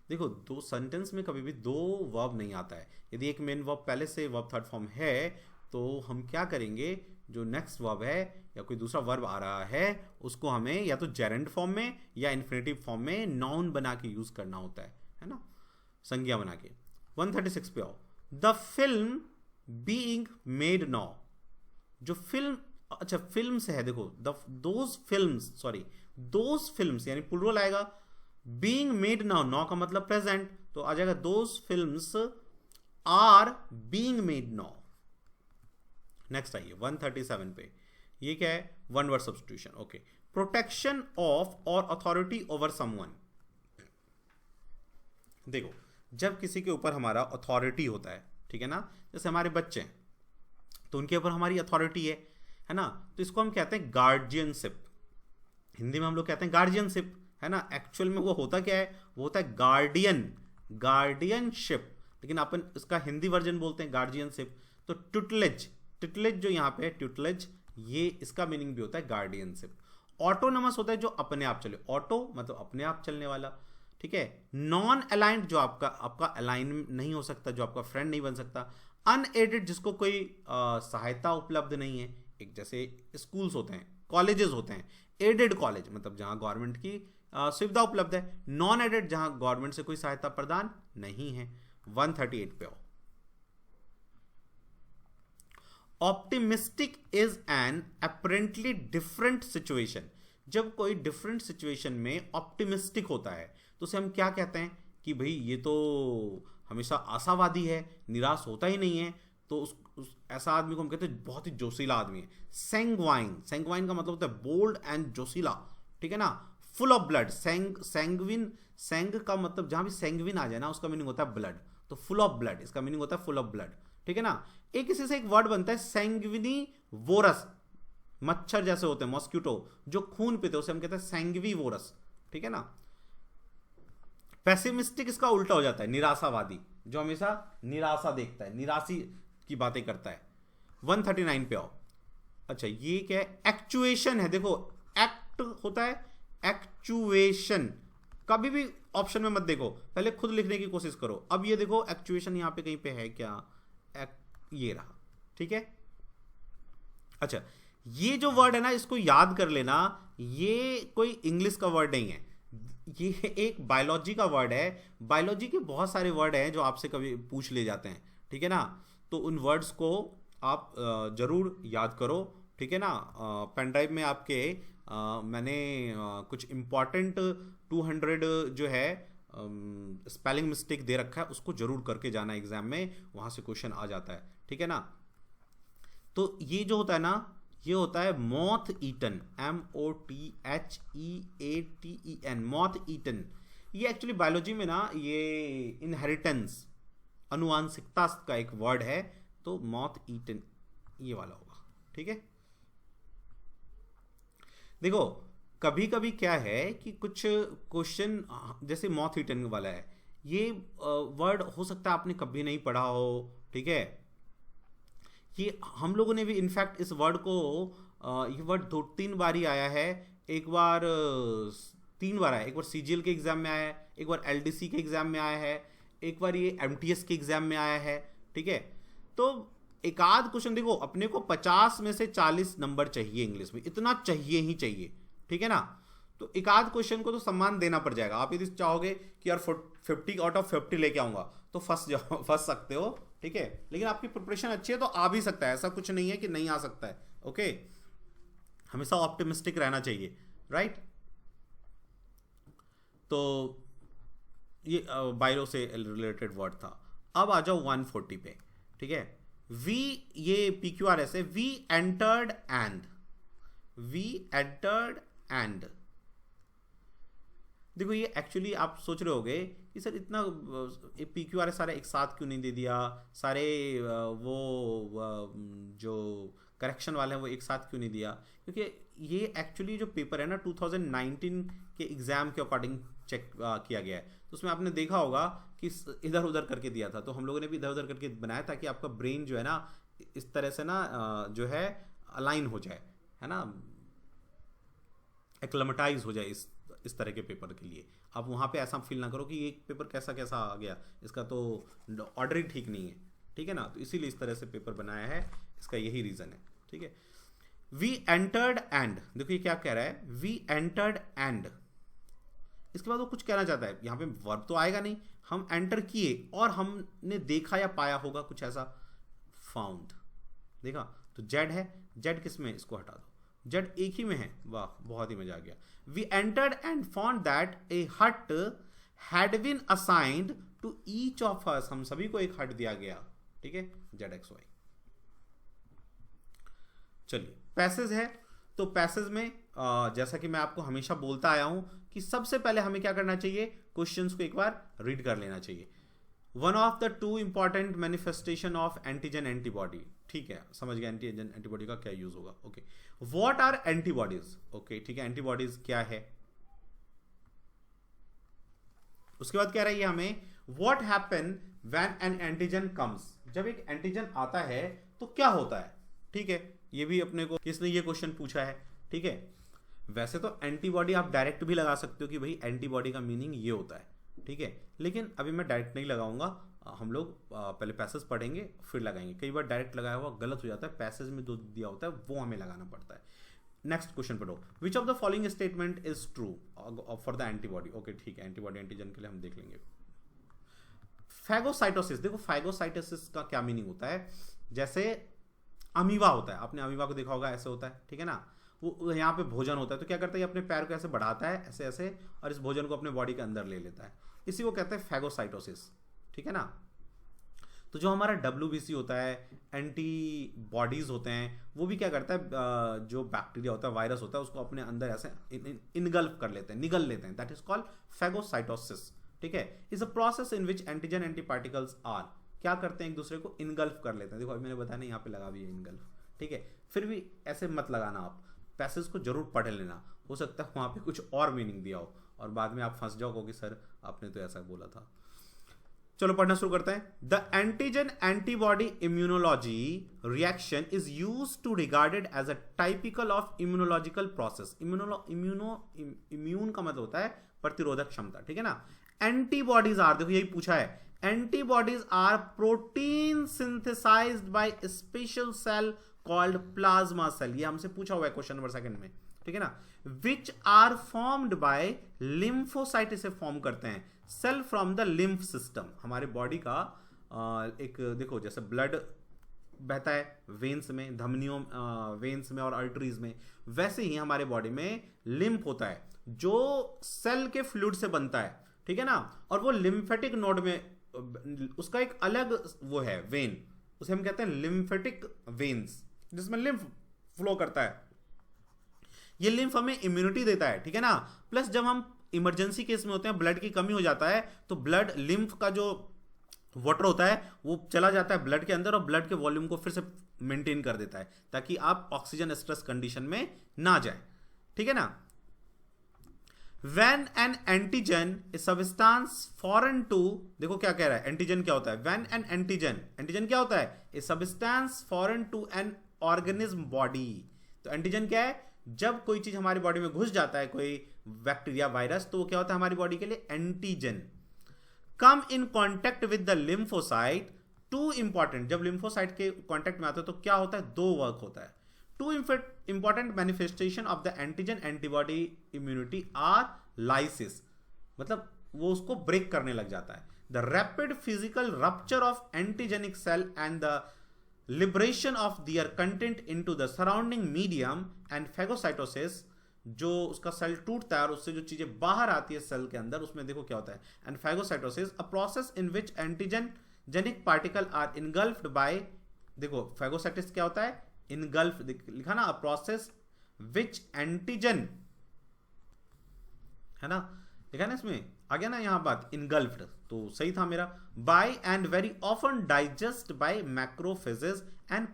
देखो दो सेंटेंस में कभी भी दो वर्ब नहीं आता है। यदि एक मेन वर्ब पहले से वर्ब थर्ड फॉर्म है तो हम क्या करेंगे, जो नेक्स्ट वर्ब है या कोई दूसरा वर्ब आ रहा है उसको हमें या तो जेरेंड फॉर्म में या इन्फिनेटिव फॉर्म में नाउन बना के यूज करना होता है ना, संज्ञा बना के। 136 पे आओ। The film being made now, जो फिल्म, अच्छा फिल्म से है, देखो दोज फिल्म्स यानी प्लूरल आएगा। बीइंग मेड नाउ, नाउ का मतलब प्रेजेंट, तो आ जाएगा those films are being made now. Next आइए 137 पे, ये क्या है, one word substitution, okay. Protection of और अथॉरिटी ओवर समवन। देखो जब किसी के ऊपर हमारा अथॉरिटी होता है, ठीक है ना, जैसे हमारे बच्चे हैं तो उनके ऊपर हमारी अथॉरिटी है ना, तो इसको हम कहते हैं गार्जियनशिप। हिंदी में हम लोग कहते हैं गार्जियनशिप, है ना। एक्चुअल में वो होता क्या है, वो होता है गार्डियनशिप, लेकिन अपन इसका हिंदी वर्जन बोलते हैं गार्जियनशिप। तो ट्यूटलेज जो यहाँ पे है ट्यूटलेज, ये इसका मीनिंग भी होता है गार्डियनशिप। ऑटोनमस होता है जो अपने आप चले, ऑटो मतलब अपने आप चलने वाला, ठीक है। नॉन अलाइंड जो आपका अलाइन नहीं हो सकता, जो आपका फ्रेंड नहीं बन सकता। अनएडेड जिसको कोई सहायता उपलब्ध नहीं है, एक जैसे स्कूल्स होते हैं, कॉलेजेस होते हैं। एडेड कॉलेज मतलब जहां गवर्नमेंट की सुविधा उपलब्ध है। नॉन एडेड जहां गवर्नमेंट से कोई सहायता प्रदान नहीं है। 138 पे आओ। Optimistic is an apparently different situation. जब कोई डिफरेंट सिचुएशन में ऑप्टिमिस्टिक होता है तो उसे हम क्या कहते हैं कि भाई ये तो हमेशा आशावादी है, निराश होता ही नहीं है, तो ऐसा आदमी को हम कहते हैं बहुत ही जोशीला आदमी है। सैंग्वाइन का मतलब होता है बोल्ड एंड जोशीला, ठीक है ना। फुल ऑफ ब्लड, सैंग का मतलब जहां भी सैंग्विन आ जाए ना उसका मीनिंग होता है ब्लड, तो फुल ऑफ ब्लड इसका मीनिंग होता है फुल ऑफ ब्लड, ठीक है ना। एक इसी से एक वर्ड बनता है सैंग्विनी वोरस, मच्छर जैसे होते हैं मॉस्किटो जो खून पीते हैं उसे हम कहते हैं सैंग्वी वोरस, ठीक है ना। पेसिमिस्टिक इसका उल्टा हो जाता है निराशावादी, जो हमेशा निराशा देखता है, निराशी की बातें करता है। 139 पे आओ। अच्छा ये क्या है, एक्चुएशन है। देखो एक्ट होता है, एक्चुएशन कभी भी ऑप्शन में मत देखो, पहले खुद लिखने की कोशिश करो। अब ये देखो एक्चुएशन यहां पे कहीं पे है क्या, ये रहा, ठीक है। अच्छा ये जो वर्ड है ना इसको याद कर लेना, ये कोई इंग्लिश का वर्ड नहीं है, ये एक बायोलॉजी का वर्ड है। बायोलॉजी के बहुत सारे वर्ड हैं जो आपसे कभी पूछ ले जाते हैं, ठीक है ना। तो उन वर्ड्स को आप जरूर याद करो, ठीक है ना। पेन ड्राइव में आपके मैंने कुछ इम्पॉर्टेंट 200 जो है स्पेलिंग मिस्टेक दे रखा है, उसको जरूर करके जाना एग्जाम में, वहां से क्वेश्चन आ जाता है, ठीक है ना। तो ये जो होता है ना, ये होता है moth eaten, MOTHEATEN, moth eaten. ये एक्चुअली बायोलॉजी में ना ये इनहेरिटेंस, अनुवांशिकता का एक वर्ड है, तो मॉथ ईटन ये वाला होगा, ठीक है। देखो कभी कभी क्या है कि कुछ क्वेश्चन जैसे मॉथ ईटन वाला है, ये वर्ड हो सकता है आपने कभी नहीं पढ़ा हो, ठीक है। ये हम लोगों ने भी इनफैक्ट इस वर्ड को ये वर्ड 2-3 बार ही आया है। एक बार 3 बार आया, एक बार CGL के एग्जाम में आया है, एक बार LDC के एग्जाम में आया है, एक बार ये MTS के एग्जाम में आया है, ठीक है। तो एक आध क्वेश्चन देखो, अपने को 50 में से 40 नंबर चाहिए इंग्लिश में, इतना चाहिए ही चाहिए, ठीक है ना। तो एक आध क्वेश्चन को तो सम्मान देना पड़ जाएगा। आप यदि चाहोगे कि यार 50 आउट ऑफ 50 लेके आऊंगा तो फंस सकते हो, ठीक है। लेकिन आपकी प्रिपरेशन अच्छी है तो आ भी सकता है, ऐसा कुछ नहीं है कि नहीं आ सकता है, ओके। हमेशा ऑप्टिमिस्टिक रहना चाहिए, राइट। तो ये बायो से रिलेटेड वर्ड था। अब आ जाओ 140 पे, ठीक है। वी, ये PQRS है, वी एंटर्ड एंड। देखो ये एक्चुअली आप सोच रहे होगे कि सर इतना PQRS सारा एक साथ क्यों नहीं दे दिया, सारे वो जो करेक्शन वाले हैं वो एक साथ क्यों नहीं दिया, क्योंकि ये एक्चुअली जो पेपर है ना 2019 के एग्जाम के अकॉर्डिंग चेक किया गया है। तो उसमें आपने देखा होगा कि इधर उधर करके दिया था, तो हम लोगों ने भी इधर उधर करके बनाया ताकि आपका ब्रेन जो है ना इस तरह से ना जो है अलाइन हो जाए, है ना, एक्लेमेटाइज हो जाए इस तरह के पेपर के लिए। आप वहाँ पे ऐसा फील ना करो कि ये पेपर कैसा कैसा आ गया, इसका तो ऑर्डर ही ठीक नहीं है, ठीक है ना। तो इसीलिए इस तरह से पेपर बनाया है, इसका यही रीज़न है, ठीक है। वी एंटर्ड एंड, देखो ये क्या कह रहा है, वी एंटर्ड एंड। इसके बाद वो कुछ कहना चाहता है, यहाँ पे वर्ब तो आएगा नहीं, हम एंटर किए और हमने देखा या पाया होगा कुछ ऐसा, फाउंड, देखा। तो जेड है, जेड किस में, इसको हटा दो, जेड एक ही में है, वाह बहुत ही मजा आ गया। We entered and found that a hut had been assigned to each of us, हम सभी को एक हट दिया गया, ठीक है, ZXY। चलिए पैसेज है, तो पैसेज में जैसा कि मैं आपको हमेशा बोलता आया हूं कि सबसे पहले हमें क्या करना चाहिए, क्वेश्चंस को एक बार रीड कर लेना चाहिए। One of the two important manifestation of antigen antibody, ठीक है, समझ गया एंटीजन एंटीबॉडी का क्या यूज होगा, okay. What are antibodies, okay, ठीक है, एंटीबॉडीज क्या है। उसके बाद कह रही है हमें what happen when an antigen comes, जब एक एंटीजन आता है तो क्या होता है, ठीक है। ये भी अपने को किसने ये क्वेश्चन पूछा है, ठीक है। वैसे तो एंटीबॉडी आप डायरेक्ट भी लगा सकते हो कि भाई एंटीबॉडी का मीनिंग ये होता है, ठीक है, लेकिन अभी मैं डायरेक्ट नहीं लगाऊंगा, हम लोग पहले पैसेज पढ़ेंगे फिर लगाएंगे। कई बार डायरेक्ट लगाया हुआ गलत हो जाता है, पैसेज में जो दिया होता है वो हमें लगाना पड़ता है। नेक्स्ट क्वेश्चन पढ़ो, which of the following statement is true for the antibody, okay, ठीक है, एंटीबॉडी एंटीजन के लिए हम देख लेंगे। फैगोसाइटोसिस, देखो फैगोसाइटोसिस का क्या मीनिंग होता है, जैसे अमीबा होता है, आपने अमीबा को देखा होगा, ऐसे होता है, ठीक है ना, वो यहाँ पे भोजन होता है तो क्या करता है, अपने पैर को ऐसे बढ़ाता है ऐसे ऐसे और इस भोजन को अपने बॉडी के अंदर ले लेता है, इसी को कहते हैं फैगोसाइटोसिस, ठीक है ना। तो जो हमारा WBC होता है, एंटीबॉडीज होते हैं, वो भी क्या करता है, जो बैक्टीरिया होता है, वायरस होता है, उसको अपने अंदर ऐसे इनगल्फ कर लेते हैं, निगल लेते हैं, दैट इज कॉल्ड फैगोसाइटोसिस, ठीक है। Is a process in which antigen anti particles are, क्या करते हैं, एक दूसरे को इनगल्फ कर लेते हैं। देखो अभी मैंने बताया नहीं, यहाँ पे लगा भी है इनगल्फ, ठीक है। फिर भी ऐसे मत लगाना, आप पैसेज को जरूर पढ़ लेना, हो सकता है वहां पे कुछ और मीनिंग दिया हो और बाद में आप फंस जाओ कि सर आपने तो ऐसा बोला था। चलो पढ़ना शुरू करते हैं। The antigen antibody immunology reaction is use to regarded as a typical of immunological process. Immune का मतलब होता है प्रतिरोधक क्षमता, ठीक है ना। एंटीबॉडीज आर, देखो यही पूछा है, antibodies are protein synthesized by special cell called plasma cell, ये हमसे पूछा हुआ है क्वेश्चन नंबर 2 में, ठीक है ना। Which are formed by lymphocyte, इसे फॉर्म करते हैं cell from the lymph system. हमारे बॉडी का एक देखो जैसे ब्लड बहता है वेन्स में, धमनियों वेन्स में और आर्टरीज में, वैसे ही हमारे बॉडी में लिम्फ होता है जो सेल के फ्लूइड से बनता है, ठीक है ना। और वो लिम्फेटिक नोड में उसका एक अलग वो है वेन, उसे हम कहते हैं लिम्फेटिक वेन्स, जिसमें लिम्फ फ्लो करता है। ये लिम्फ हमें इम्यूनिटी देता है, ठीक है ना। प्लस जब हम इमरजेंसी केस में होते हैं, ब्लड की कमी हो जाता है, तो ब्लड लिम्फ का जो वाटर होता है वो चला जाता है ब्लड के अंदर और ब्लड के वॉल्यूम को फिर से मेंटेन कर देता है ताकि आप ऑक्सीजन स्ट्रेस कंडीशन में ना जाए, ठीक है ना। When an antigen is substance foreign to, देखो क्या कह रहा है, एंटीजन क्या होता है, when an antigen क्या होता है, a substance foreign to an organism body। तो एंटीजन क्या है, जब कोई चीज हमारी बॉडी में घुस जाता है, कोई बैक्टीरिया वायरस, तो वो क्या होता है हमारी बॉडी के लिए antigen. Come in contact with the lymphocyte, two important, जब लिम्फोसाइट के कॉन्टेक्ट में आता है तो क्या होता है, 2 वर्क होता है। Two important manifestation of the antigen antibody immunity are lysis, मतलब वो उसको ब्रेक करने लग जाता है। The rapid physical rupture of antigenic cell and the liberation of their content into the surrounding medium and phagocytosis, जो उसका सेल टूटता है और उससे जो चीजें बाहर आती है सेल के अंदर, उसमें देखो क्या होता है। And phagocytosis a process in which antigenic particle are engulfed by, देखो फैगोसाइटिस क्या होता है, इनगल्फ लिखा ना, अ प्रोसेस विच एंटीजन, है ना, लिखा ना इसमें, आ गया ना यहाँ बात, इनगल्फ्ड, तो सही था मेरा। By and very often digest by macrophages and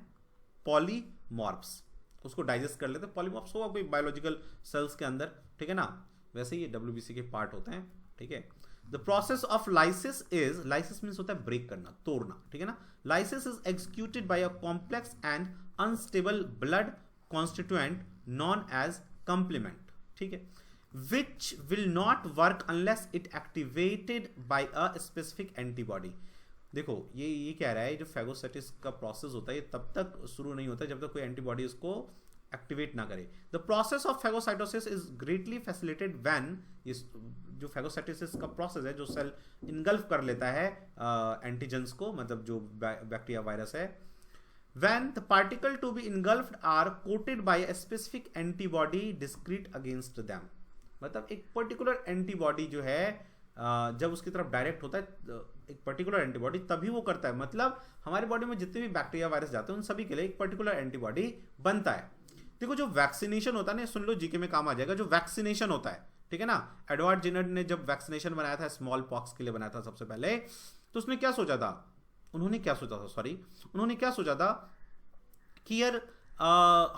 polymorphs, उसको डाइजेस्ट कर लेते हैं। पॉलीमॉर्फ्स होगा कोई बायोलॉजिकल सेल्स के अंदर, ठीक है ना, वैसे ही ये डब्ल्यूबीसी के पार्ट होते हैं, ठीक है। The process of lysis is, lysis means होता है ब्रेक करना, तोड़ना, ठीक है ना। Lysis is executed by a complex and unstable blood constituent known as complement, ठीक है, which will not work unless it activated by a specific antibody। देखो ये कह रहा है, जो फैगोसाइटिस का प्रोसेस होता है ये तब तक शुरू नहीं होता जब तक कोई एंटीबॉडी उसको एक्टिवेट ना करे। The process of phagocytosis is greatly facilitated when, जो फैगोसाइटोसिस का प्रोसेस है, जो सेल इनगल्फ कर लेता है एंटीजेंस को, मतलब जो बैक्टीरिया वायरस है, when the particle to be engulfed are coated by a specific antibody discrete against them। मतलब एक पर्टिकुलर एंटीबॉडी जो है जब उसकी तरफ डायरेक्ट होता है एक पर्टिकुलर एंटीबॉडी, तभी वो करता है। मतलब हमारी बॉडी में जितने भी बैक्टीरिया वायरस जाते हैं उन सभी के लिए एक पर्टिकुलर एंटीबॉडी बनता है। देखो जो वैक्सीनेशन होता है ना, सुन लो जीके में काम आ जाएगा, जो वैक्सीनेशन होता है, ठीक है ना, एडवर्ड जेनर ने जब वैक्सीनेशन बनाया था, स्मॉल पॉक्स के लिए बनाया था सबसे पहले, तो उसने क्या सोचा था, उन्होंने क्या सोचा था कि यार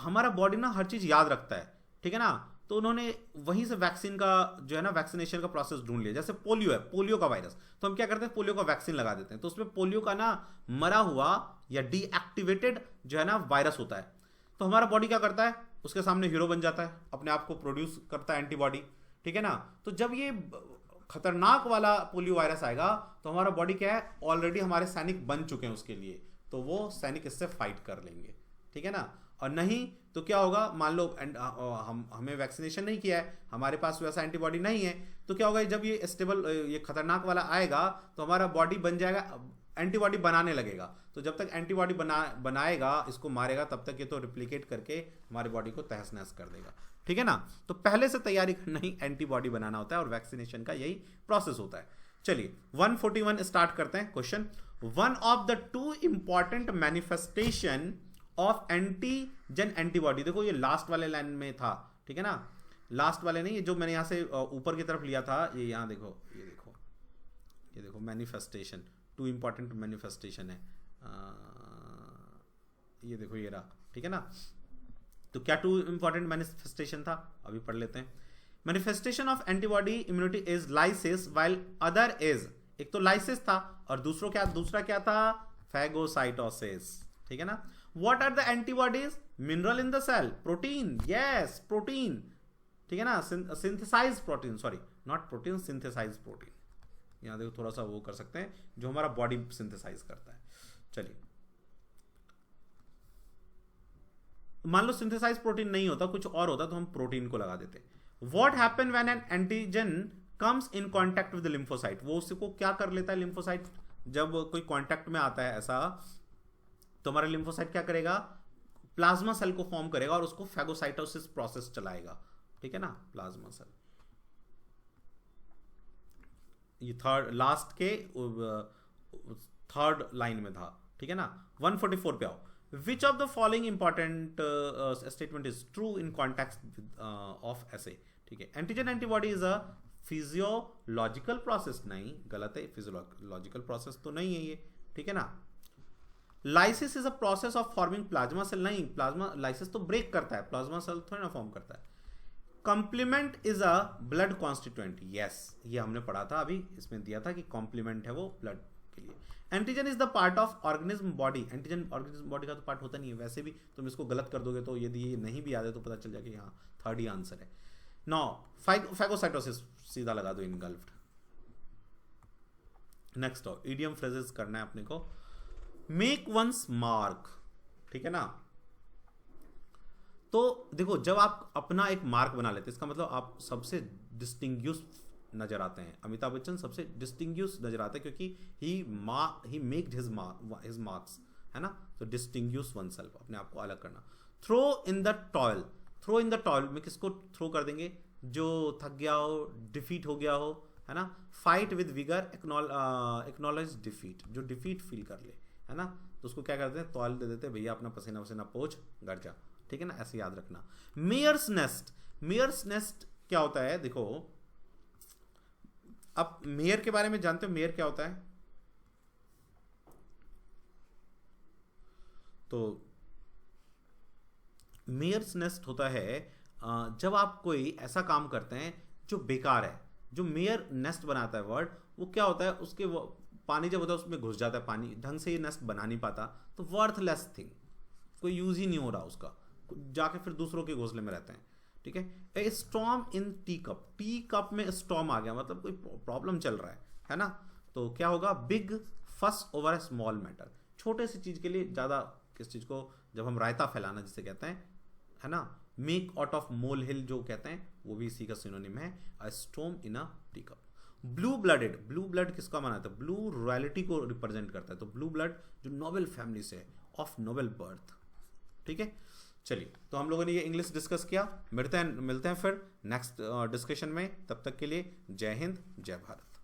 हमारा बॉडी ना हर चीज याद रखता है, ठीक है ना, तो उन्होंने वहीं से वैक्सीन का जो है ना, वैक्सीनेशन का प्रोसेस ढूंढ लिया। जैसे पोलियो है, पोलियो का वायरस, तो हम क्या करते हैं, पोलियो का वैक्सीन लगा देते हैं, तो उसमें पोलियो का ना मरा हुआ या डीएक्टिवेटेड जो है ना वायरस होता है, तो हमारा बॉडी क्या करता है, उसके सामने हीरो बन जाता है, अपने आप को प्रोड्यूस करता है एंटीबॉडी, ठीक है ना। तो जब ये खतरनाक वाला पोलियो वायरस आएगा तो हमारा बॉडी क्या है, ऑलरेडी हमारे सैनिक बन चुके हैं उसके लिए, तो वो सैनिक इससे फाइट कर लेंगे, ठीक है ना। और नहीं तो क्या होगा, मान लो हमें वैक्सीनेशन नहीं किया है, हमारे पास वैसा एंटीबॉडी नहीं है, तो क्या होगा, जब ये स्टेबल ये खतरनाक वाला आएगा तो हमारा बॉडी बन जाएगा, एंटीबॉडी बनाने लगेगा। तो जब तक एंटीबॉडी बनाएगा, इसको मारेगा, तब तक ये तो रिप्लिकेट करके हमारी बॉडी को तहस नहस कर देगा, ठीक है ना। तो पहले से तैयारी करना ही एंटीबॉडी बनाना होता है, और वैक्सीनेशन का यही प्रोसेस होता है। चलिए 141 स्टार्ट करते हैं। Question, one of the two important manifestation of antigen antibody, देखो ये लास्ट वाले लाइन में था, ठीक है ना, लास्ट वाले नहीं, ये जो मैंने यहां से ऊपर की तरफ लिया था, ये यहां देखो, ये देखो मैनिफेस्टेशन, टू इंपॉर्टेंट मैनिफेस्टेशन है, ये देखो ये रहा, ठीक है ना। तो क्या टू इंपॉर्टेंट मैनिफेस्टेशन था, अभी पढ़ लेते हैं। Manifestation of antibody immunity is lysis while other is, एक तो लाइसिस था और दूसरा क्या था, फैगोसाइटोसिस, ठीक है ना। What are the antibodies? Mineral in the cell, protein, yes, protein, ठीक है ना, synthesized protein, sorry, not protein, synthesized protein, यहाँ देखो थोड़ा सा वो कर सकते हैं, जो हमारा बॉडी सिंथेसाइज करता है। चलिए मान लो सिंथेसाइज प्रोटीन नहीं होता, कुछ और होता, तो हम प्रोटीन को लगा देते। What happen when an antigen comes in contact with the lymphocyte? वो उसको क्या कर लेता है लिम्फोसाइट, जब कोई कॉन्टैक्ट में आता है ऐसा, तो हमारा लिम्फोसाइट क्या करेगा, प्लाज्मा सेल को फॉर्म करेगा और उसको फैगोसाइटोसिस प्रोसेस चलाएगा, ठीक है ना, प्लाज्मा सेल। ये थर्ड लास्ट के थर्ड लाइन में था, ठीक है ना। 144 पे आओ। Which of the following important statement is true in context of ऐसे, ठीक है। Antigen antibody is a physiological process, नहीं, गलत है, फिजियोलॉजिकल प्रोसेस तो नहीं है ये, ठीक है ना। Lysis is a process of forming plasma cell, नहीं, प्लाज्मा लाइसिस तो ब्रेक करता है, प्लाज्मा सेल थोड़ी ना फॉर्म करता है। Complement is a blood constituent, yes, ये हमने पढ़ा था अभी, इसमें दिया था कि कॉम्प्लीमेंट है वो ब्लड के लिए। Antigen is the part of organism body, antigen organism body का तो पार्ट होता नहीं है, वैसे भी तुम इसको गलत कर दोगे तो यदि ये नहीं भी याद है तो पता चल जाएगा यहाँ थर्ड ही आंसर है। नो, फैगोसाइटोसिस सीधा लगा दो, इनगल्फ्ड। नेक्स्ट हो, इडियम फ्रेजेस करना है अपने को। मेक वंस मार्क, ठीक है ना। तो देखो जब आप अपना एक मार्क बना लेते हैं, इसका मतलब आप सबसे डिस्टिंग्विश नजर आते हैं। अमिताभ बच्चन सबसे डिस्टिंग्विश नजर आते हैं क्योंकि ही मेक्ड हिज मार्क्स, है ना। तो डिस्टिंग्विश वन सेल्फ, अपने आप को अलग करना। Throw in the toil, throw in the toilet में किसको थ्रो कर देंगे, जो थक गया हो, डिफीट हो गया हो, है ना। Fight with vigour, acknowledge defeat, जो डिफीट फील कर ले, है ना, तो उसको क्या करते हैं, टॉयलेट दे देते हैं, भैया अपना पसीना वसीना पोंछ घर जा, ठीक है ना, ऐसे याद रखना। मेयर्स नेस्ट, मेयर्स नेस्ट क्या होता है, देखो अब मेयर के बारे में जानते हो, मेयर क्या होता है, तो मेयर्स नेस्ट होता है जब आप कोई ऐसा काम करते हैं जो बेकार है। जो मेयर नेस्ट बनाता है वर्ड, वो क्या होता है, उसके वो पानी जब होता है उसमें घुस जाता है, पानी ढंग से ये नेस्ट बना नहीं पाता, तो वर्थलेस थिंग, कोई यूज ही नहीं हो रहा उसका, जाके फिर दूसरों के घोंसले में रहते हैं, ठीक है। ए स्टॉर्म इन टी कप, टी कप में स्टॉर्म आ गया, मतलब कोई प्रॉब्लम चल रहा है ना, तो क्या होगा, बिग फस ओवर ए स्मॉल मैटर, छोटे सी चीज के लिए ज्यादा, किस चीज को, जब हम रायता फैलाना जिसे कहते हैं, है ना, मेक आउट ऑफ मोल हिल जो कहते हैं, वो भी इसी का सिनोनिम है, अ स्टॉर्म इन अ tea cup. Blue blooded, blue blood किसका माना था, ब्लू रॉयलिटी को रिप्रेजेंट करता है, तो ब्लू ब्लड जो नोबेल फैमिली से है, ऑफ नोबेल बर्थ, ठीक है। चलिए, तो हम लोगों ने ये इंग्लिश डिस्कस किया, मिलते हैं फिर नेक्स्ट डिस्कशन में, तब तक के लिए जय हिंद जय भारत।